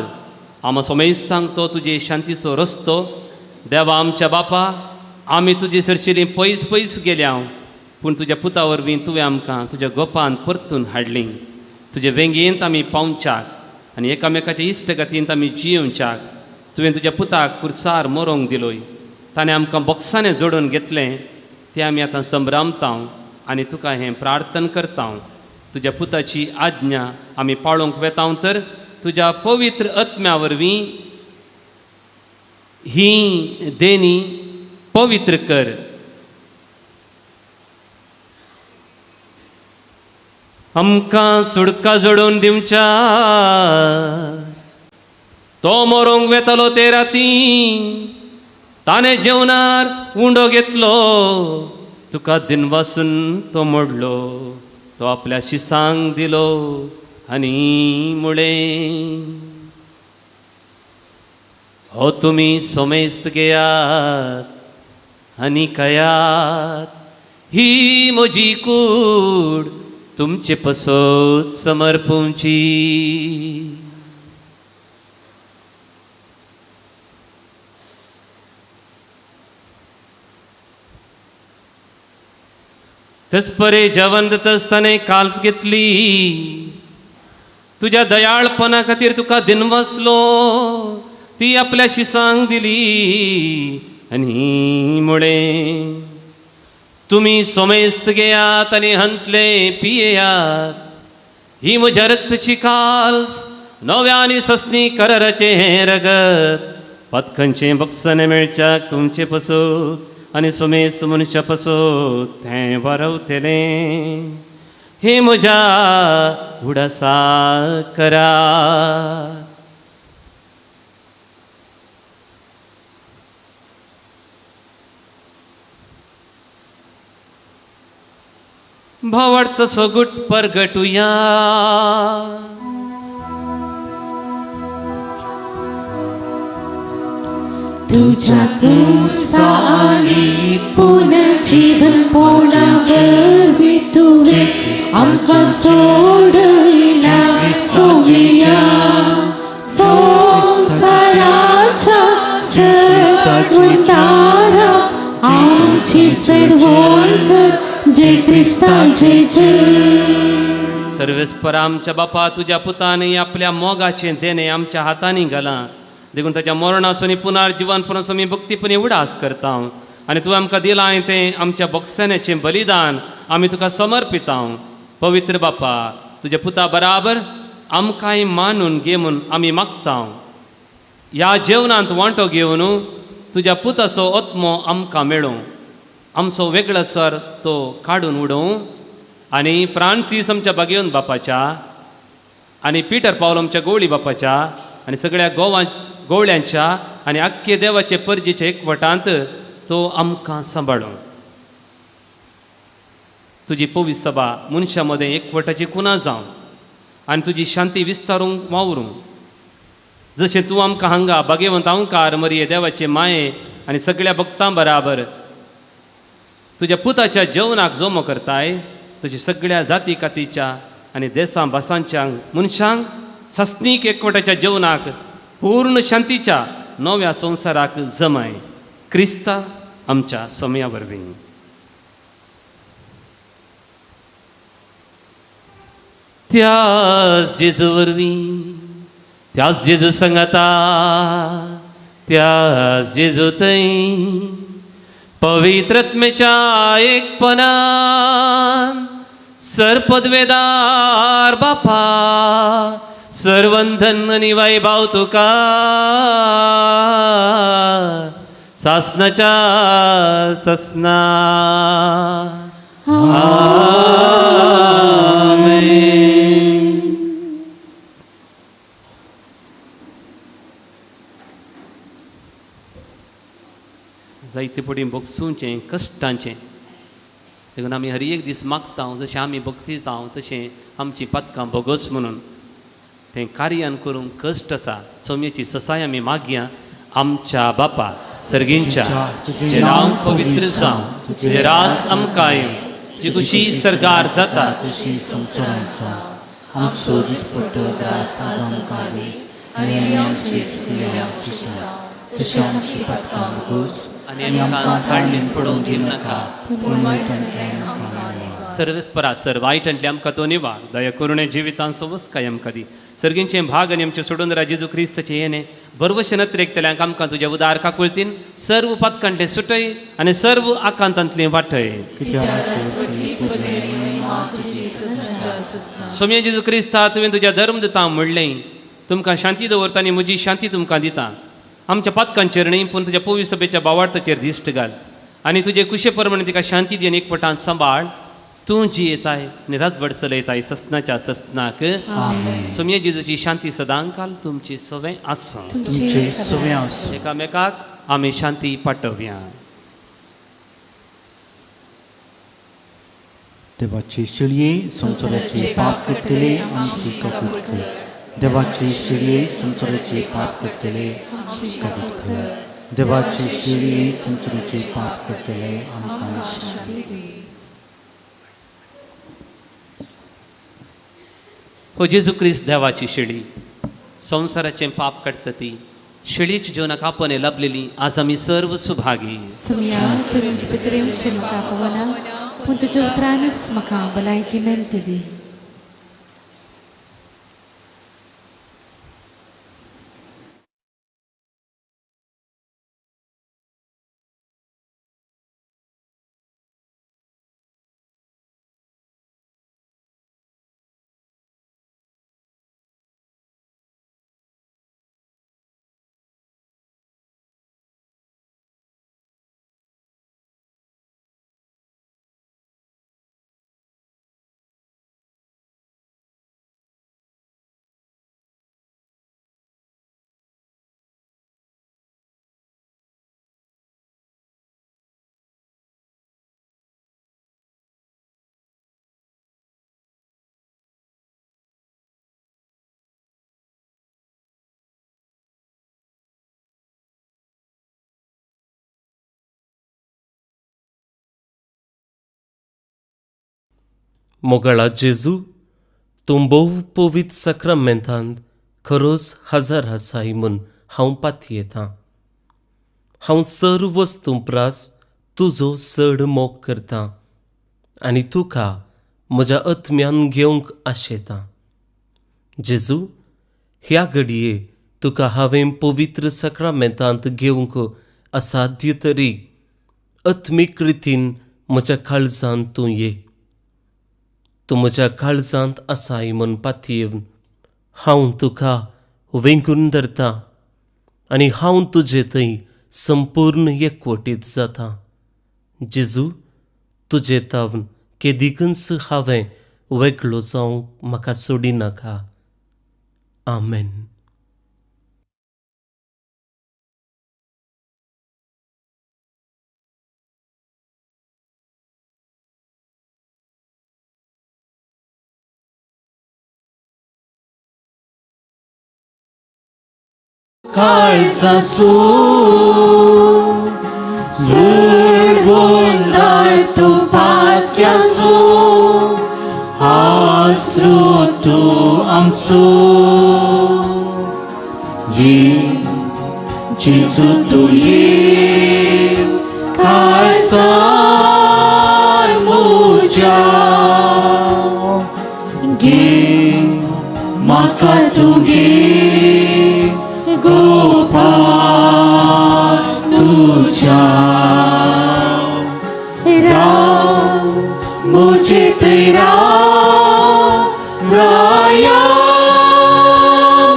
आमा सोमेस्तांक तो तुजे शांतीचो रस्तो देवा आमच्या बापा आमी तुजी सरशिरी पयस पयस गेल्या पूण तुज्या पुता वरवीं तुवें आमकां तुज्या गोपान परतून हाडलीं तुजे वेंगेंत आमी पावच्याक आनी एकामेकाच्या इश्टगतींत आमी जियोवच्याक तुवें तुज्या पुताक कुर्सार मरोंक दिलोय ताणें आमकां बॉक्सांनी जोडून घेतलें तें आमी आतां संभ्रामता आनी तुका हें प्रार्थन करता तुज्या पुताची आज्ञा आमी पाळोवंक वेता तर तुज्या पवित्र आत्म्या वरवीं ही देणी पवित्र कर. आमकां सुडका जोडून दिवच्या तो मरोंक वेतालो ते राती ताणे जेवणार उंडो घेतलो तुका दिनवासून तो मोडलो तो आपल्या शिसांक दिलो आनी मुळे हो तुमी सोमेस्त घेयात आनी खायात ही म्हजी कूड तुमचे पसोत समर्पूंची. तस परे जेवण जाता आसतना काल्स घेतली तुज्या दयाळपणा खातीर तुका दिनवसलो ती आपल्या शिसांक दिली आनी मुळे तुमी सोमेस्त घेयात आनी हंतले पियेयात ही म्हज्या रक्ताची काल्स नव्या आनी ससनी कराराचे हें रगत पथकांचे बक्षणे मेळच्याक तुमचे पसोत आनी सोमेस्त मनशा पसोत हें वारवतलें हे म्हज्या उडासा करा. भावार्थ सोगुट परगटुया. तुझ्या क्रूसानी पुनर्जीवन पोळावर तुवे आमकां सोडयला सोमिया संसाराच्या चढवणारा आमची चढवण कर जय क्रिस्ताचे जय. सर्वेस्परा आमच्या बापा तुझ्या पुताने आपल्या मोगाचे देणे आमच्या हातांनी घाला देखून ताच्या मरणासून पुनर्जीवन परस आमी भक्तीपणी उडास करता आनी तूं आमकां दिलां तें आमच्या बक्षण्याचें बलिदान आमी तुका समर्पिता. पवित्र बापा तुज्या पुता बराबर आमकांय मानून घे म्हूण आमी मागता. ह्या जेवणांत वांटो घेवन तुज्या पुताचो आत्मो आमकां मेळो आमचो वेगळो सर तो काडून उडोवं आनी फ्रांसीस आमच्या बागेवन बापाच्या आनी पिटर पावलो आमच्या गवळी बापाच्या आनी सगळ्या गवळ्यांच्या आनी आख्खे देवाचे परजेच्या एकवटांत तो आमकां सांबाळूं. तुजी पवित्र सभा मनशां मदें एकवटाची कुना जावं आनी तुजी शांती विस्तारूंक वावरूं जशें तूं आमकां हांगा बागेवंत अवंकार मरिये देवाचे माये आनी सगळ्या भक्तां बराबर तुज्या पुताच्या जेवणाक जमो करताय तशी सगळ्या जाती कातीच्या आनी देसां भासांच्या मनशांक सस्नीक एकवटाच्या जेवणाक पूर्ण शांतीच्या नव्या संवसाराक जमाय क्रिस्ता आमच्या सोम्या वरवीं. त्याच जेजू वरवीं त्याच जेजू सांगाता त्याच जेजू थंय पवित्रत्मेच्या एकपणान सरपदवेदार बापा सर्वंधन आनी वैभव तुका सासनाच्या ससना आमेन. जायते पडीं बगसूंचें कश्टांचें देखून आमी हर एक दीस मागता जशें आमी बगसीता तशें आमची पदकां बोगस म्हणून तें कार्यान करूंक कश्ट आसा सोम्याची ससाय आमी मागया. आमच्या बापा सर्गींच्या तुजें नांव पवित्र जावं तुजें रास आमकां येवं जी खुशी सरगार जाता तशी संसारांचा आमचो दिसपट्टो ग्रास आज आमकां दी आनी आमची सुकलेल्या खुशीला तशी आमची पदकां बोगस आनी आमकां थाळणेंत पडोवंक दिवं नाका पूण वायटांतल्यान आमकां निवार. सर्वेस्परा सर वायटांतल्यान आमकां तो निवार दया करून जिवितांत सवस्काय आमकां दी सर्गींचें भाग आनी आमचें सोडून जेजू क्रिस्ताचें येणे बरोबशें नत्रेकतल्यांक आमकां तुज्या उदार काकुळतीन सर्व पथकांतलें सुटय आनी सर्व आकांतांतलें वाटय. सोम्या जेजू क्रिस्ता तुवें तुज्या धर्मदूतांक म्हणलें तुमकां शांती दवरता आनी म्हजी शांती तुमकां दिता. आमच्या पथकांचेर न्ही पूण तुज्या पवित्र सभेच्या बावार्थाचेर दिश्ट घाल आनी तुजे कुशे प्रमाणे तिका शांती दी आनी एकवटान सांबाळ. तूं जी येताय आनी राजवट चलयताय ससनाच्या ससनाक. सोम्या जेजूची शांती सदां काल तुमची सवय आसूं. एकामेकाक आमी शांती पाठवया. देवाचे शिळये संसाराचे पाप करतले आमची कबूल कर. देवाचे शिळये संसाराचे पाप करतले आमची कबूल कर. देवाचे शिळये संसाराचे पाप करतले आमकां शांती दी. हो जेजू क्रिस्त देवाची शिडी संसाराचें पाप काडटा ती शिडीच्या जिवनाक आपण लाभलेली आज आमी सर्व सुभागी. सुमया तुवें पितरेंची म्हाका खवना पूण तुज्या उतरांनीच म्हाका भलायकी मेळटली. मोगळा जेजू तूं भोव पवित्र सक्रामेंतांत खरोच हजर आसाय म्हूण हांव पातयेतां. हांव सर्व वस्तू प्रास तुजो चड मोग करतां आनी तुका म्हज्या आत्म्यान घेवंक आशेतां. जेजू ह्या घडये तुका हांवें पवित्र सक्रामेंतांत घेवंक असाध्य तरी आत्मीक रितीन म्हज्या काळजांत तूं ये. तूं म्हज्या काळजांत आसाय म्हूण पातयेवन हांव तुका वेंगून धरतां आनी हांव तुजे थंय संपूर्ण एकवटीत जातां. जेजू तुजे तावन केदिकच हांवें वेगळो जावंक म्हाका सोडिनाका. आमेन. काळजाचो जड गोंदाळ तूं पातक्याचो आसरो तूं आमचो. ये जेजू तूं ये काळजांत म्हज्या घे म्हाका तूं घे गोपाळ तुझ्या राव मुझे तेरा राया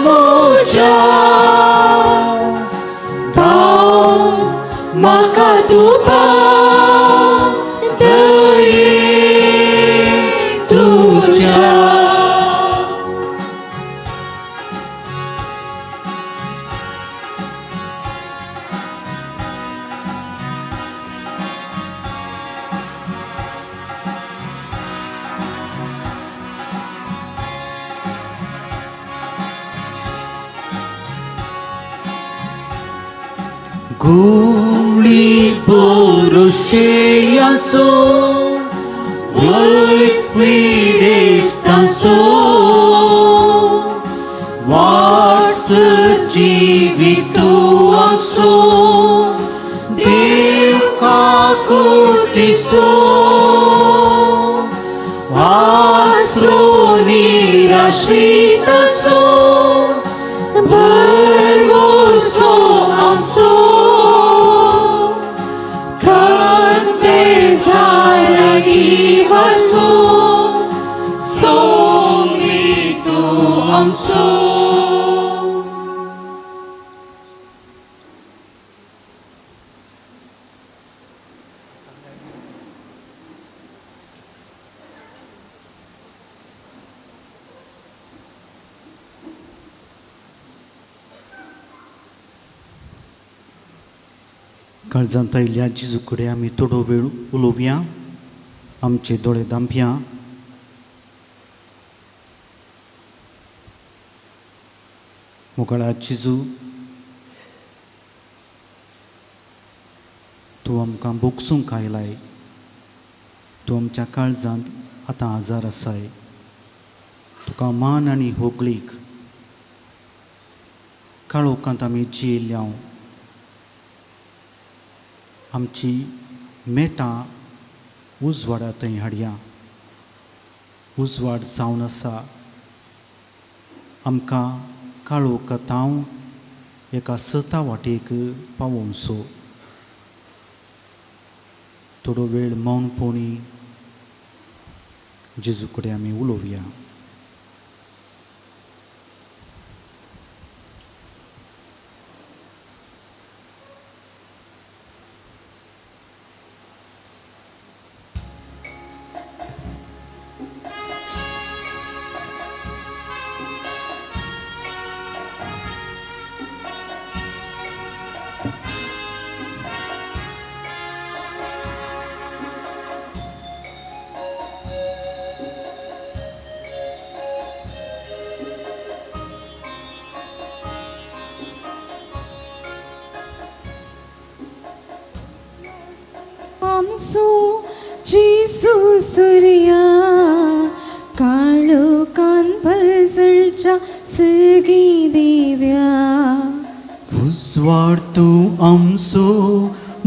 मुझा भाव म्हाका तूं दये तुझ्या. Guli borosheyaso, voice sweetest What's jivito also, Dev kakutiso, Asro nirashitaso, Barvos काळजांत आयिल्ल्या जेजू कडेन आमी थोडो वेळ उलोवया. आमचे दोळे धांपया. मोगळा जेजू, तूं आमकां बोगसूंक आयलाय. तूं आमच्या काळजांत आतां आजार आसाय. तुका मान आनी होगलीक काळोखांत आमी जियेल्या आमची मेटां उजवाडा थंय हाडया. उजवाड जावन आसा. आमकां काळोखांत हांव एका सता वाटेक पावोवचो. थोडो वेळ मौनपणी जेजू कडेन आमी उलोवया. आमचो जेजू सूर्या, काळोखान भजळच्या सगळी देव्या. उजवाड तूं आमचो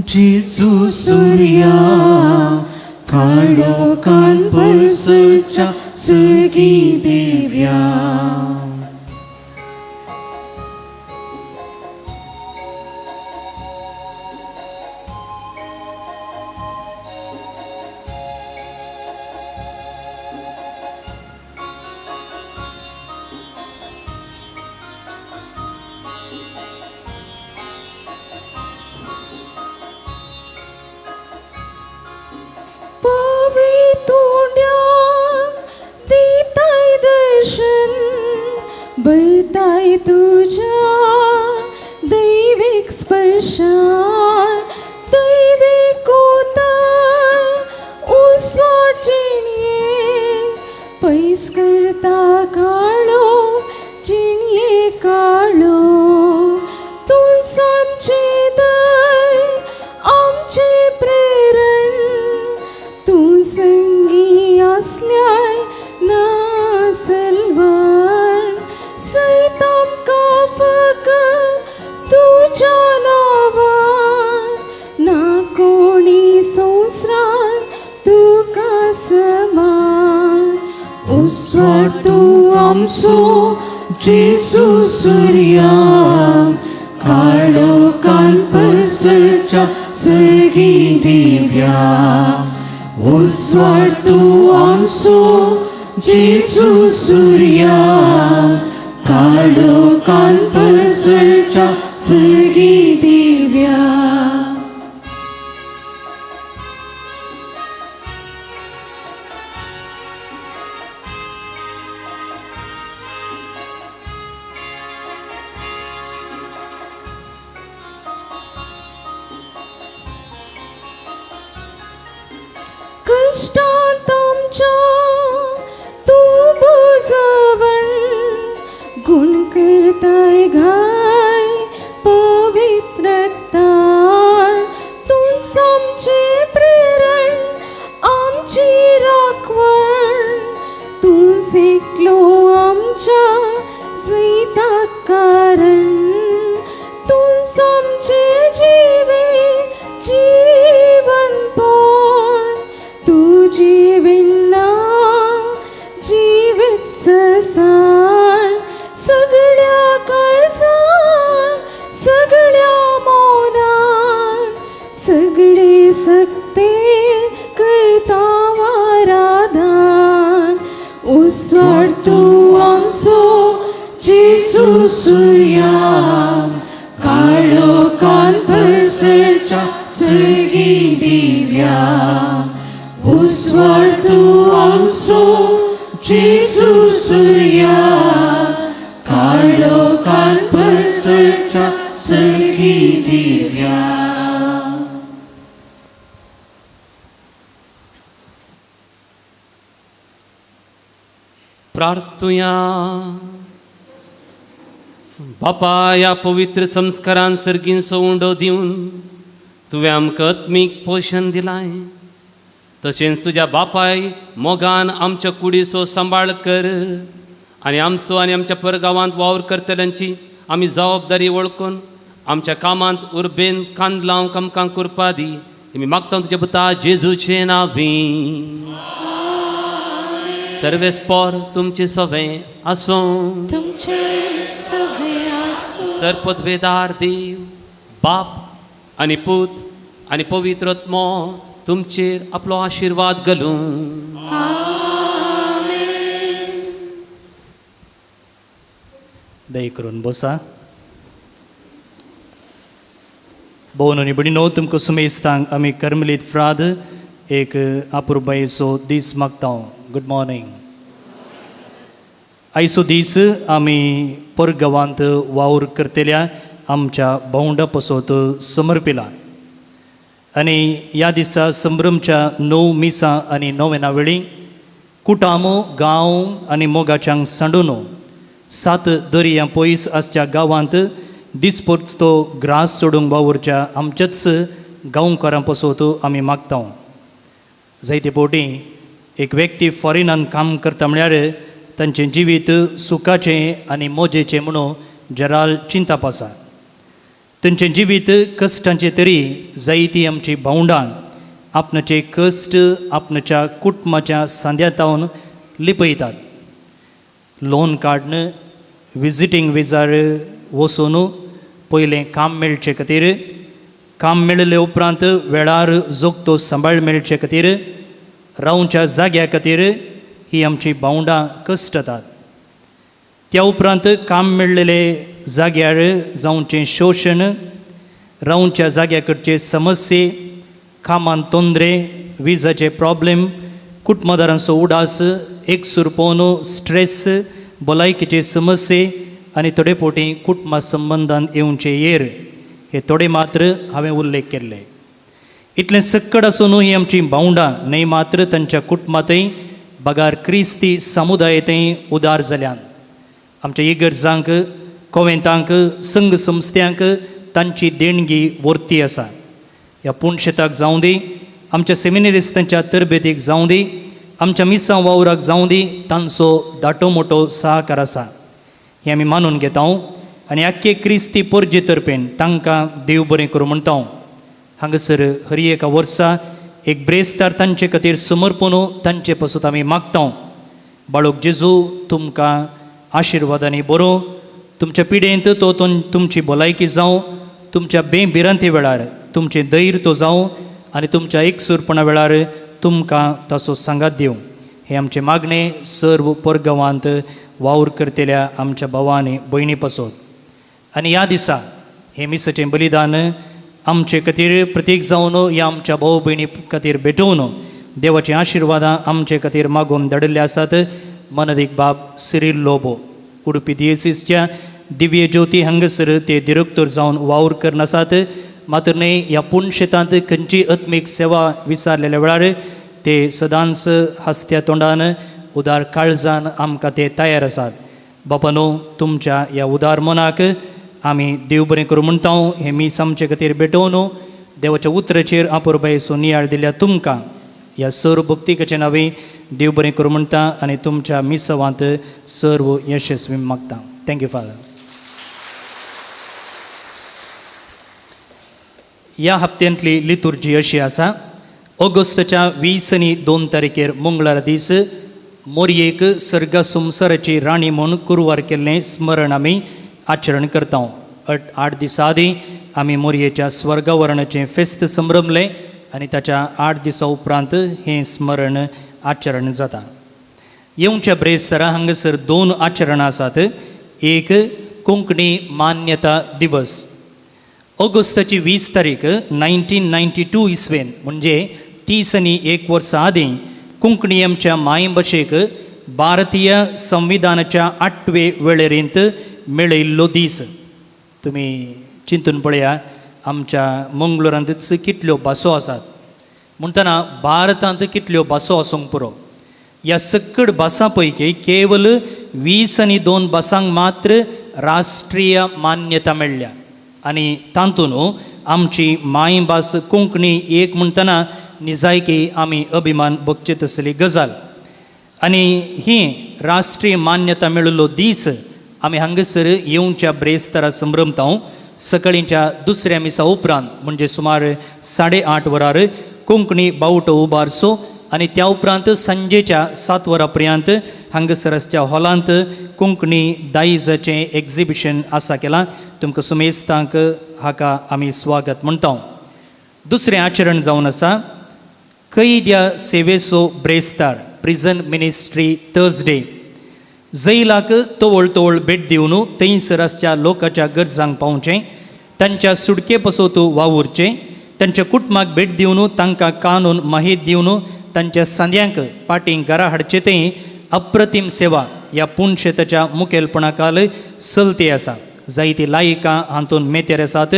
जेजू सूर्या, काळोखान भजळच्या सगळी देव्या. बरताय तुझ्या दैविक स्पर्शान, दैविक उतर उसवाड जिणये पैस करता काळो जिणये काळो. तूं आमचे दय, आमचे प्रेरण, तूं संगी असल्याय ना सलवण. सैताम का फकत तुझ्या नावान, ना कोणी संवसारान तुका समान. उजवाड तूं आमचो जेजू सूर्या, काळोखान भजळच्या सगळी देव्या. उजवाड तूं आमचो जेजू सूर्या, काळोखान भजळच्या सगळी देव्या. कष्टांत आमच्या तूं बुजवण, गुण करताय घाय पवित्रताय. तूं आमचे प्रेरण, आमची राखवण, तूं एकलो आमच्या जैताक कारण. तूं आमचे जिवे जीवनपण, तूं जिविना जीवित ससाण. सगळ्या काळजान, सगळ्या मौनान, सगळे सक्ते करता आराधन. उजवाड तूं आमचो जेजू सूर्या, काळोखान भजळच्या सगळी देव्या. उजवाड तूं आमचो जेजू सूर्या, काळोखान भजळच्या सगळी देव्या. प्रार्थुया. बापा, ह्या पवित्र संस्कारान सर्गींचो उंडो दिवन तुवें आमकां आत्मीक पोशण दिलाय. तशेंच तुज्या बापाय मोगान आमच्या कुडीचो सांबाळ कर आनी आमचो आनी आमच्या परगांवांत वावर करतल्यांची आमी जबाबदारी वळखून आमच्या कामांत उर्बेन कांद लावंक आमकां करपा दी. आमी मागता तुज्या पुता जेजूचे नांवी. सर्वेस्पोर तुमचे सवें आसूं. तुमचे सगळे आसूं. सरपदवेदार देव बाप आनी पूत आनी पवित्र आत्मो तुमचेर आपलो आशिर्वाद घालूं. दय करून बसा. भोवन आनी भयणीनो, तुमकां सुमेस्तांक आमी कर्मलीत फ्राद एक अपुरबायेचो दीस मागता. Good morning. आयचो दीस आमी परगांवांत वावर करतल्या आमच्या भावंडा पासत समर्पिला. आनी ह्या दिसा संभ्रमच्या 9 मिसां आनी 9 वेळी कुटामो गांव आनी मोगाच्यांक सांडून 7 दर्या पयस आसच्या गांवांत दिसपरतो ग्रास सोडूंक वावरच्या आमच्याच गांवकारां पासत आमी मागता. जायते फावटी एक व्यक्ती फॉरेनान काम करता म्हळ्यार तांचें जिवीत सुखाचें आनी मोजेचें म्हणून जराल चिंताप आसा. तांचें जिवीत कश्टांचें तरी जायतीं आमचीं भावंडां आपणाचे कश्ट आपणाच्या कुटुंबाच्या सांद्यातावन लिपयतात. लोन काडन विजिटींग विजार वचून पयलें काम मेळचे खातीर, काम मेळिल्ले उपरांत वेळार जोगतो सांबाळ मेळचे खातीर, रावच्या जाग्या खातीर ही आमचीं भावंडां कश्टातात. त्या उपरांत काम मेळिल्ले जाग्यार जावचें शोशण, रावच्या जाग्या कडचे समस्ये, कामांत तोंदरे, विजाचे प्रॉब्लेम, कुटुंबदारांचो उडास, एकसूर पोवन स्ट्रेस, भलायकेचे समस्ये आनी थोडे फावटी कुटुंबा संबंदान येवचे येर हे थोडे मात्र हांवें उल्लेख केल्ले. इतलें सक्कड आसून ही आमची भावंडां न्हय मात्र तांच्या कुटुंबांतय बगार क्रिस्ती समुदायातय उदार जाल्यान. आमच्या इगर्जांक, कोवेंतांक, संघ संस्थ्यांक तांची देणगी वर्ती आसा. ह्या पुणशेताक जावं दी, आमच्या सेमिनरिस्तांच्या तरबेतीक जावं दी, आमच्या मिसां वावराक जावं दी, तांचो दाटो मोठो सहकार आसा. हें आमी मानून घेता आनी आख्खे क्रिस्ती परजे तर्फेन तांकां देव बरें करूं म्हणटा. हांगासर हर एका वर्सा एक ब्रेस्तार तांचे खातीर समर्पण तांचे पासून आमी मागता. बाळोक जेजू तुमकां आशिर्वादांनी बरो, तुमच्या पिडेंत तो तुमची भलायकी जावं, तुमच्या बेभिरांते वेळार तुमचें धैर्य तो जावं आनी तुमच्या एकसूरपणा वेळार तुमकां ताचो सांगात दिवं. हें आमचें मागणें सर्व परगांवांत वावर करतल्या आमच्या भावांनी भयणी पासत. आनी ह्या दिसा हे मिसाचें बलिदान आमचे खातीर प्रतीक जावन ह्या आमच्या भाव भयणी खातीर भेटोवन देवाचीं आशिर्वादां आमचे खातीर मागून धाडिल्ले आसात. मनदीक बाब सिरील लोबो उडपी दिएसीसच्या दिव्य ज्योती हांगासर ते डिरेक्टर जावन वावर करनासात. मात्र न्हय ह्या पुणशेतांत खंयची आत्मीक सेवा विचारलेल्या वेळार ते सदांच हस्त्या तोंडान उदार काळजान आमकां ते तयार आसात. बापानो, तुमच्या ह्या उदार मनाक आमी देव बरें करूं म्हणटा. हे मीस आमचे खातीर भेटोवन देवाच्या उतराचेर आपुरबायेचो नियाळ दिल्या तुमकां ह्या सर्व भक्तीकाचे नांवे देव बरें करूं म्हणटा आनी तुमच्या मिसवांत सर्व यशस्वी मागता. Thank you father. ह्या हप्त्यांतली लितुर्जी अशी आसा. ऑगस्टच्या 20 आनी 2 तारखेर मंगळार दीस मोरयेक सर्गा संवसाराची राणी म्हूण कुरवार केल्लें स्मरण आमी आचरण करता. 8 दिसां आदीं आमी मोरयेच्या स्वर्गावरणाचें फेस्त संभ्रमलें आनी ताच्या 8 दिसां उपरांत हें स्मरण आचरण जाता. येवच्या ब्रेस्तारा हांगासर 2 आचरणां आसात. एक कोंकणी मान्यता दिवस. ऑगस्टाची 20 तारीख 1992 इसवेन म्हणजे 30 आनी 1 वर्सां आदीं कोंकणी आमच्या मायभाशेक भारतीय संविधानाच्या 8वे वेळेरेंत मेळयल्लो दीस. तुमी चिंतून पळया, आमच्या मंगळुरांतच कितल्यो भासो आसात. म्हणटना भारतांत कितल्यो भासो आसूंक पुरो. ह्या सकड बसां पैकी केवल 22 बसांक मात्र राष्ट्रीय मान्यता मेळ्ळ्या आनी तातूंत आमची मायभास कोंकणी एक म्हणटना निजायकी आमी अभिमान भोगचे तसली गजाल आनी ही राष्ट्रीय मान्यता मेळिल्लो दीस आमी हांगासर येवच्या ब्रेस्तारा संभ्रमता सकाळींच्या दुसऱ्या मिसा उपरांत म्हणजे सुमार 8:30 वरार कोंकणी बावटो उबारचो आनी त्या उपरांत सांजेच्या 7 वरां पर्यंत हांगासरच्या हॉलांत कोंकणी दायजाचें एग्जिबिशन आसा केलां तुमकां सुमेस्तांक हाका आमी स्वागत म्हणटा दुसरें आचरण जावन आसा कैद्या सेवेचो ब्रेस्तार प्रिजन मिनिस्ट्री थर्सडे जैलाक तोवळ तोवळ भेट दिवन थंयसरच्या लोकांच्या गरजांक पावचें तांच्या सुटके पसोत वावुरचें तांच्या कुटुंबाक भेट दिवन तांकां कानून माहीत दिवन तांच्या सांद्यांक पाटींक घरा हाडचे तें अप्रतीम सेवा ह्या पुणशेताच्या मुखेलपणाखाल चलती आसा जायतीं लायिकां हातूंत मेतेर आसात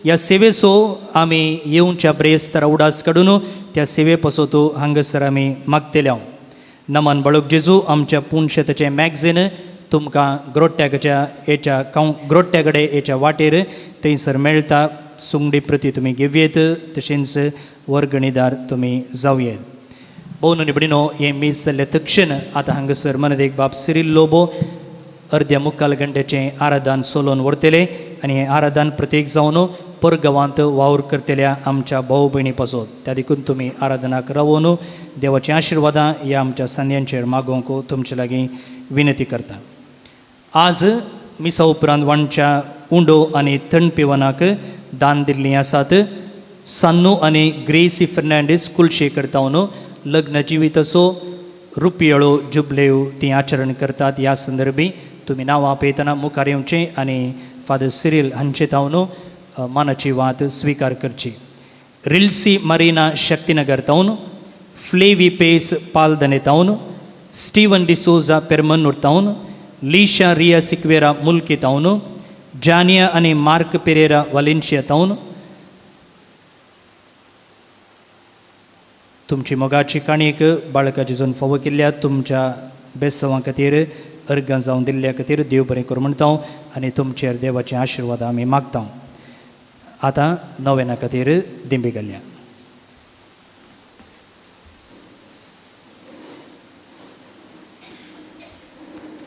ह्या सेवेचो आमी येवच्या ब्रेस्तारा उडास काडून त्या सेवे पसोत हांगासर आमी मागतल्या नमन बाळूक जेजू आमच्या पुणशेताचें मॅगझीन तुमकां ग्रोट्ट्या कडेन हेच्या वाटेर थंयसर मेळटा सुंगडी प्रती तुमी घेवयेत तशेंच वर्गणीदार तुमी जावयेत भोव निबडीनो हें मीस जाल्ल्या तक्षण आतां हांगासर मनदेक बाब सिरील लोबो अर्द्या मुक्काल घंट्याचें आराधन सोलोवन व्हरतले आनी हें आराधन प्रत्येक जावन परगांवांत वावर करतल्या आमच्या भाऊ भयणी पासत त्या देखून तुमी आराधनाक रावून देवाचीं आशिर्वादां ह्या आमच्या संद्यांचेर मागोवंक तुमचे लागीं विनंती करता आज मिसा उपरांत वांच्या उंडो आनी थंड पिवनाक दान दिल्लीं आसात सान्नू आनी ग्रेसी फर्नांडीस कुलशे करतावन लग्न जिविताचो रुपयाळो जुबलेव ती आचरण करतात ह्या संदर्भी तुमी नांव आपयतना मुखार येवचें आनी फादर सिरील हांचे तावन मानाची वात स्विकार करची रिल्सी मरीना शक्तीनगर तावन फ्लेवी पेस पालदने तावन स्टीवन डिसोजा पेरमन्नूर तावन लिशा रिया सिक्वेरा मुल्की तावन जानिया आनी मार्क पेरेरा वालेन्शिया तावन तुमची मोगाची काणयेक बाळका जेजून फावो केल्ल्या तुमच्या बेसवां खातीर अर्गां जावन दिल्ल्या खातीर देव बरें करूं म्हणटा आनी तुमचेर देवाचें आशिर्वाद आमी मागता आतां नोवेना खातीर दिंबी घालया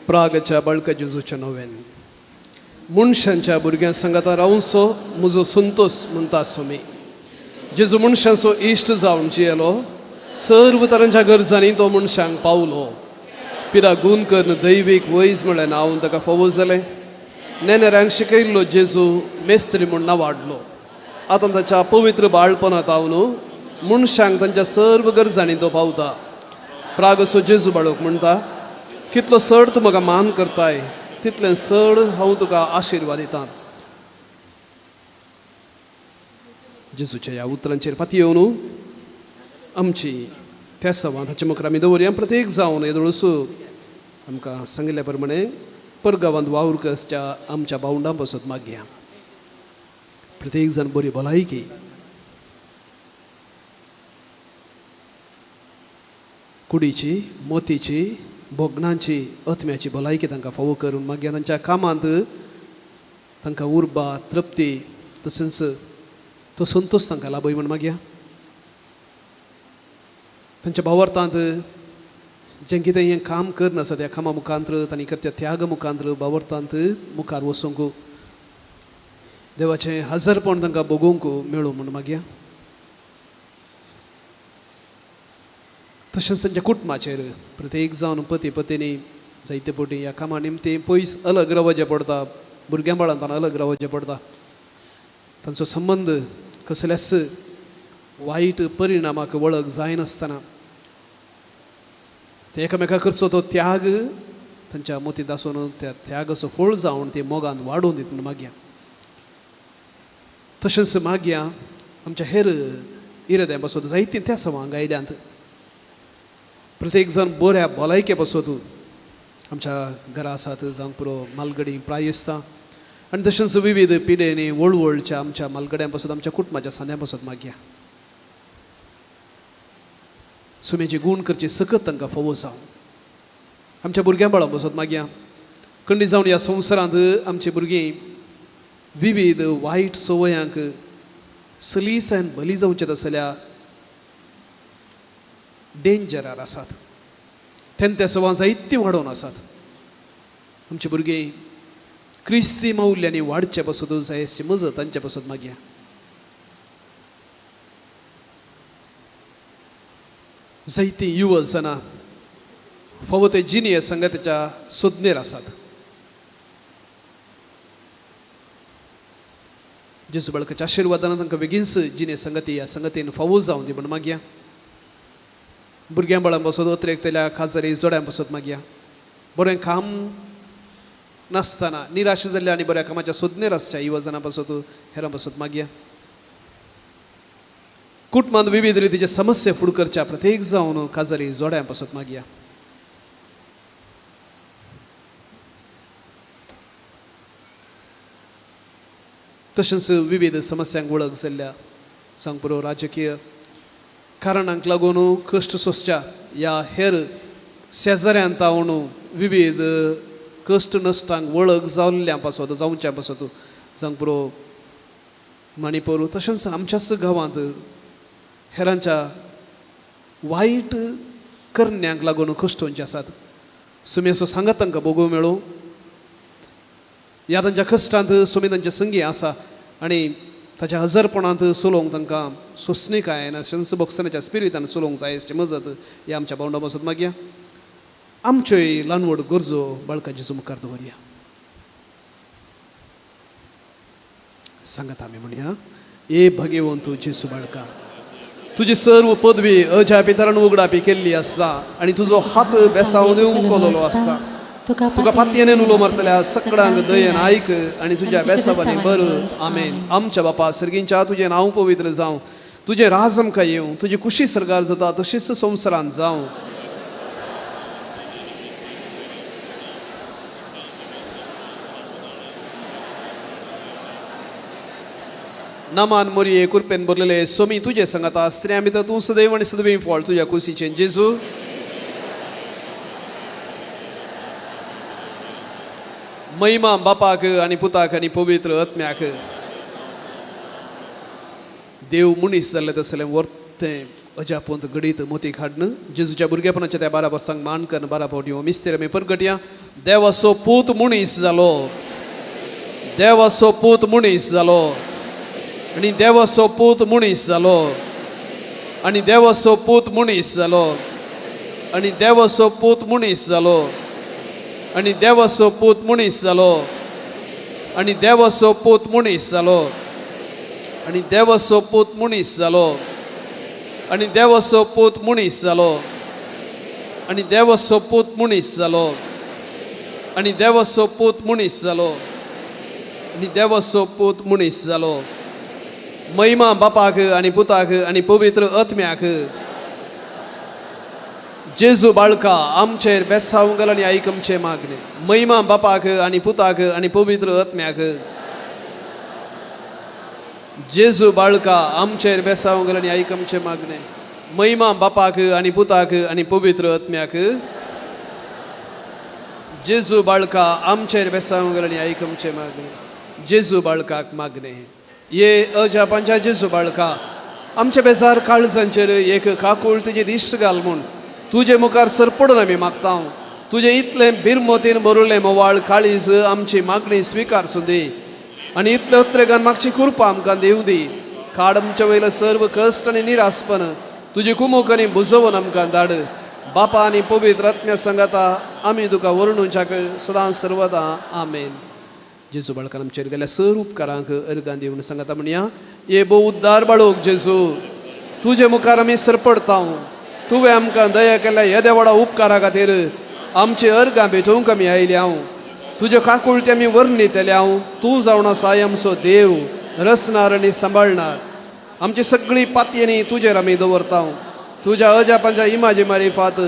प्रागच्या बाळका जेजूच्या नोवेन मनशांच्या भुरग्यां सांगाता रावूंसो म्हजो संतोश म्हणटा सोमी जेजू मनशांचो इश्ट जावन जियेलो सर्व तरांच्या गरजांनी तो मनशांक पावलो पिरा गुण करून दैवीक वैज म्हळ्यार हांव ताका फावो जालें नेनेऱ्यांक शिकयल्लो जेजू मेस्त्री म्हूण वाडलो आतां ताच्या पवित्र बाळपणांत हांव मनशांक तांच्या सर्व गरजांनी तो पावता प्रागसो जेजू बाळोक म्हणटा कितलो चड तूं म्हाका मान करताय तितलें चड हांव तुका आशिर्वाद दितां जेजूच्या ह्या उतरांचेर फाटी येवन आमची त्या सवां ताच्या मुखार आमी दवरया प्रत्येक जावन येदोळसो आमकां सांगिल्ल्या प्रमाणे परगांवांत वावर करच्या आमच्या भावंडां पासत मागया प्रत्येक जण बरी भलायकी कुडीची मोतीची भोगणांची आत्म्याची भलायकी तांकां फावो करून मागया तांच्या कामांत तांकां उर्बा तृप्ती तशेंच तो संतोश तांकां लाभय म्हण मागया तांच्या भावार्थांत जें कितें हें काम करनासा त्या कामा मुखांतर तांणी करच्या त्याग मुखांतर भावार्थांत मुखार वचूंक देवाचें हजरपण तांकां भोगूंक मेळूं म्हण मागया तशेंच तांच्या कुटुंबाचेर प्रत्येक जावन पती पत्नी जायते फावटी ह्या कामा निमती पयस अलग रावचें पडटा भुरग्यां बाळांतान अलग रावचें पडटा तांचो संबंद कसल्याच वायट परिणामाक वळख जायनासतना ते एकामेका कडचो तो त्याग तांच्या मोतींत आसून त्या त्यागाचो फळ जावन ते मोगान वाडोवन दित म्हण मागया तशेंच मागया आमच्या हेर इराद्यां पासत जायतीं त्या सवांग आयल्यांत प्रत्येक जण बऱ्या भलायके पासत आमच्या घरा आसात जावं पुरो मालगडी प्रायस्तां आनी तशेंच विविध पिडेनी वळवळच्या आमच्या मालगड्यां पासत आमच्या कुटुंबाच्या सांद्यां पासत मागया सुमेची गूण करची सकत तांकां फावो जावं. आमच्या भुरग्यां बाळां बसत मागया खंडी जावन ह्या संवसारांत आमची भुरगीं विविध वायट संवयांक सलीसायन बली जावचें आसल्या डेंजरार आसात. त्या सवां जायतीं वाडोवन आसात. आमची भुरगीं क्रिस्ती मौल्यांनी वाडचे पासून जाय अशी मजत तांचे पासून मागया. जायतीं युवक जाणां फावो ते जिनी ह्या संगतीच्या सोदनेर आसात. जेजू बाळकाच्या आशिर्वादान तांकां बेगीनच जिने संगती ह्या संगतीन फावो जावं दी म्हण मागया. भुरग्यां बाळां पासून अत्रेक तेल्या खाजरी जोड्यां पासून मागया. बरें काम नासतना निराश जाल्ल्या आनी बऱ्या कामाच्या सोदनेर आसच्या युवजनां पासून हेरां पासून मागया. कुटुंबांत विविध रितीचे समस्या फुड करच्या प्रत्येक जावन खाजरी जोड्यां पासून मागया. तशेंच विविध समस्यांक वळख जाल्ल्या सांग पुरो राजकीय कारणांक लागून कश्ट सोंसच्या ह्या हेर शेजाऱ्यां तावन विविध कश्ट नश्टांक वळख जाल्ल्या पासत जावच्या पासत सांग पुरो मणिपूर तशेंच आमच्याच गांवांत हेरांच्या वायट करण्यांक लागून कश्टोवचे आसात. सुमी असो सांगत तांकां भोगूंक मेळूं. ह्या तांच्या कश्टांत सुमी तांचे संगी आसा आनी ताच्या हजरपणांत सोलोवंक तांकां सोंसणीकाय सेन्स बॉक्सनाच्या स्पिरिटान सोलोवंक जाय अशी मजत ह्या आमच्या भावंडा पासत मागया. आमच्योय ल्हानवड गरजो बाळका जेजू मुखार दवरया. सांगात आमी म्हणया ए भगवंतू जेजू बाळका तुजी सर्व पदवी अज्या पितरान उगडापी केल्ली आसता आनी तुजो हात बेसावन मुकोलेलो आसता. तुका पातयेन उलो मारतल्या सकडांक दयेन आयक आनी तुज्या बेसावांनी बर. आमेन. आमच्या बापा सर्गींच्या तुजें नांव पवित्र जावं. तुजें राज आमकां येवं. तुजी कुशी सरकार जाता तशीच संवसारांत जावं. नामान मोरये कुरपेन बरलेले सोमी तुजे सांगाता स्त्रियां भितर तूं सदैव आनी सदैव फळ तुज्या कुशीचें जेजू. महिमा बापाक आनी पुताक आनी पवित्र आत्म्याक. देव मनीस जाल्ले तसलें वर्तें अजापोंत घडीत मोती हाडन जेजूच्या भुरगेपणाच्या त्या 12 वर्सांक मान करन 12 फावटी मिस्तेर आमी परगटया. देवाचो पूत मनीस जालो. देवाचो पूत मनीस जालो आनी देवाचो पूत मनीस जालो आनी देवाचो पूत मनीस जालो आनी देवाचो पूत मनीस जालो आनी देवाचो पूत मनीस जालो आनी देवाचो पूत मनीस जालो आनी देवाचो पूत मनीस जालो आनी देवाचो पूत मनीस जालो आनी देवाचो पूत मनीस जालो आनी देवाचो पूत मनीस जालो आनी देवाचो पूत मनीस जालो. महिमा बापाक आनी पुताक आनी पवित्र आत्म्याक. जेजू बाळका आमचेर बेसावंक घाल आनी आयक आमचे मागणे. महिमा बापाक आनी पुताक आनी पवित्र आत्म्याक. जेजू बाळका आमचेर बेसावंक घाल आनी आयक आमचे मागणे. महिमा बापाक आनी पुताक आनी पवित्र आत्म्याक. जेजू बाळका आमचेर बेसावंक घाल आनी आयक आमचे मागणे. जेजू बाळकाक मागणे. ये अजापांच्या जेजू बाळका आमच्या बेजार काळजांचेर एक काकूळ तुजे दिश्ट घाल म्हूण तुजे मुखार सरपडून आमी मागता. तुजे इतलें बिरमोतीन बरोवलें मोवाळ काळीज आमची मागणी स्विकार सुदी आनी इतले उतरेगान मागची कृपा आमकां दिवं दी. काड आमच्या वयले सर्व कश्ट आनी निरासपण तुजे कुमूक आनी बुजवून आमकां धाड. बापा आनी पवित्र आत्म्या सांगाता आमी तुका वर्णुच्याक सदां सर्वदा. आमेन. जेजू बाळकान आमचेर गेल्या सर उपकारांक अर्गां दिवन सांगाता म्हणया ये बो उद्दार बाळोक जेजू तुजे मुखार आमी सरपडता. तुवें आमकां दया केल्या येद्या व्हडा उपकारा खातीर आमचे अर्गां भेटोवंक आमी आयल्या. तुज्यो काकुळटी आमी वर्णितल्या. तूं जावन आसा आमचो देव रचणार आनी सांबाळणार. आमची सगळी पातयेनी तुजेर आमी दवरता. तुज्या अजापांच्या इमाजी मारिफात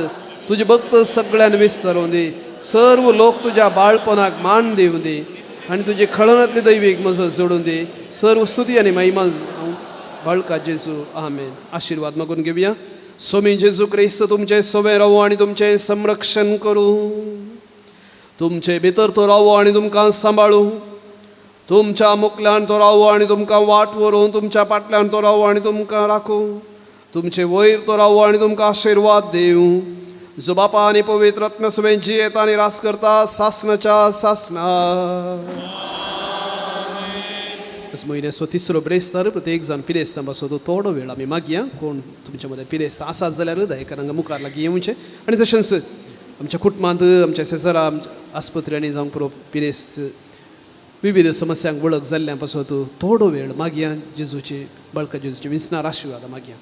तुजे भक्त सगळ्यान विस्तारूं दी. सर्व लोक तुज्या बाळपणाक मान दिवं दी आनी तुजे खळणांतली दैवीक मजत जोडून दी. सर्व स्तुती आनी महिमा बाळका जेजू. आमेन. आशिर्वाद मागून घेवया. स्वामी जेजू क्रिस्त तुमचे सवे रावो आनी तुमचे संरक्षण करूं. तुमचे भितर तो रावो आनी तुमकां सांबाळूं. तुमच्या मुखल्यान तो रावो आनी तुमकां वाट व्हरूं. तुमच्या फाटल्यान तो रावो आनी तुमकां राखूं. तुमचे वयर तो रावो आनी तुमकां आशिर्वाद दिवं. जो बापा आनी पवित्र आत्म्या सवे जियेता आनी रास करता सासनाच्या सासना. म्हयन्याचो तिसरो ब्रेस्तार प्रत्येक जाण पिरेस्तां बसो थोडो वेळ आमी मागया. कोण तुमच्या मदें पिरेस्तां आसात जाल्यार दयेकरांक मुखार लागीं येवचें. आनी तशेंच आमच्या कुटुंबांत आमच्या शेजारा आस्पत्र्यांनी जावंक पुरो पिरेस्त विविध समस्यांक वळख जाल्ल्या पासत थोडो वेळ मागया. जेजूची बाळका जेजूची विसणार आशिर्वाद मागया.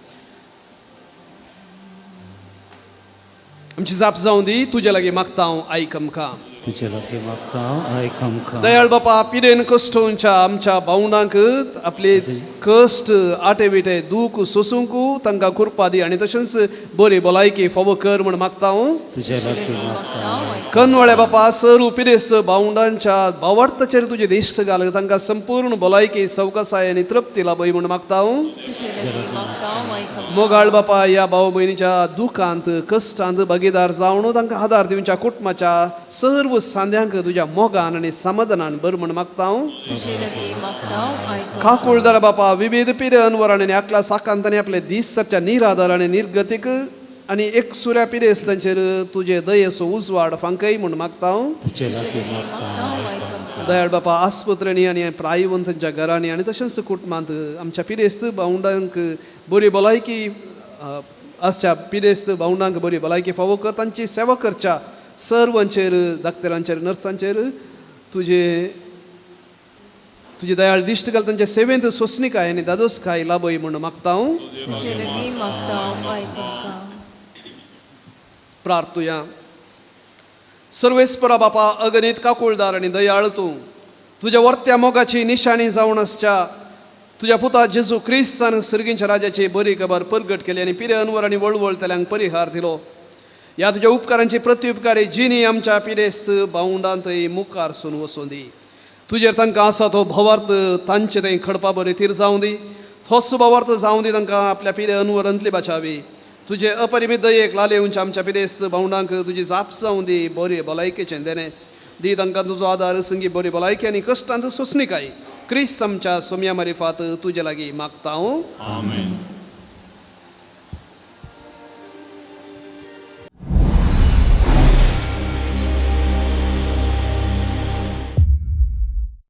आमची जाप जावं दी. तुजे लागीं मागता हांव आयक आमकां. तुजे लागीं मागता हांव आयक आमकां. दयाळ बापा पिडेन कश्टोवच्या आमच्या भावंडांक आपले कश्ट आटे बिटे दूख सोसूंक तांकां कृपा दी. आनी तशेंच बरी भलायकी फावो कर म्हण मागता हांव. तुजे लागीं मागता. कनवळे बापा सरू पिडेस्त भावंडांच्या भावार्थाचेर तुजे दिश्ट घाल. तांकां संपूर्ण भलायकी सवकासाय आनी तृप्ती लाभय म्हण मागता हांव. मोगाळ बापा ह्या भाव भयणीच्या दुखांत कश्टांत भागीदार जावन तांकां आदार दिवच्या कुटुंबाच्या सर्व सांद्यांक तुज्या मोगान आनी समाधानान बर म्हण मागता हांव. काकुळदार बापा विविध पिरे अनवरान आनी आकला साकांत आनी आपले दिसाच्या निराधार आनी निर्गतीक आनी एक सुऱ्या पिरेस्तांचेर तुजे दयेचो उजवाड फांकय म्हण मागता हांव. दयाळ बापा आस्पत्र्यांनी आनी प्रायवंतांच्या घरांनी आनी तशेंच कुटुंबांत आमच्या पिरेस्त भावंडांक बरी भलायकी आसच्या पिरेस्त भावंडांक बरी भलायकी फावो कर. तांची सेवा करच्या सर्वांचेर दाक्तरांचेर नर्सांचेर तुजे दयाळ दिश्ट घाल. तांच्या सेवेंत सोंसणीकाय आनी दादोसकाय लाभय म्हण मागता हांव. प्रार्थुया. सर्वेस्परा बापा अगणित काकुळदार आनी दयाळ तूं तुज्या वर्त्या मोगाची निशाणी जावन आसच्या तुज्या पुता जेजू क्रिस्तान सर्गींच्या राजाची बरी खबर परगट केली आनी पिरे अनवर आनी वळवळतल्यांक परिहार दिलो. ह्या तुज्या उपकारांची प्रत्युपकारी जिणी आमच्या पिरेस्त भावंडांतय मुखार सून वचूं दी. तुजेर तांकां आसा तो भवार्थ तांचे थंय खडपा बरें तीर जावं दी. तोच भवार्थ जावं दी तांकां आपल्या पिरे अनवरांतली बाचावी. तुजे अपरिमीत दयेक लालेवच्या आमच्या पिरेस्त भावंडांक तुजी जाप जावं दी. बरी भलायकेचें देणे दी तांकां तुजो आदार संगी बरी भलायकी आनी कश्टांत सोंसणीकाय क्रिस्त आमच्या सोम्या मारिफात तुजे लागीं मागता हांव.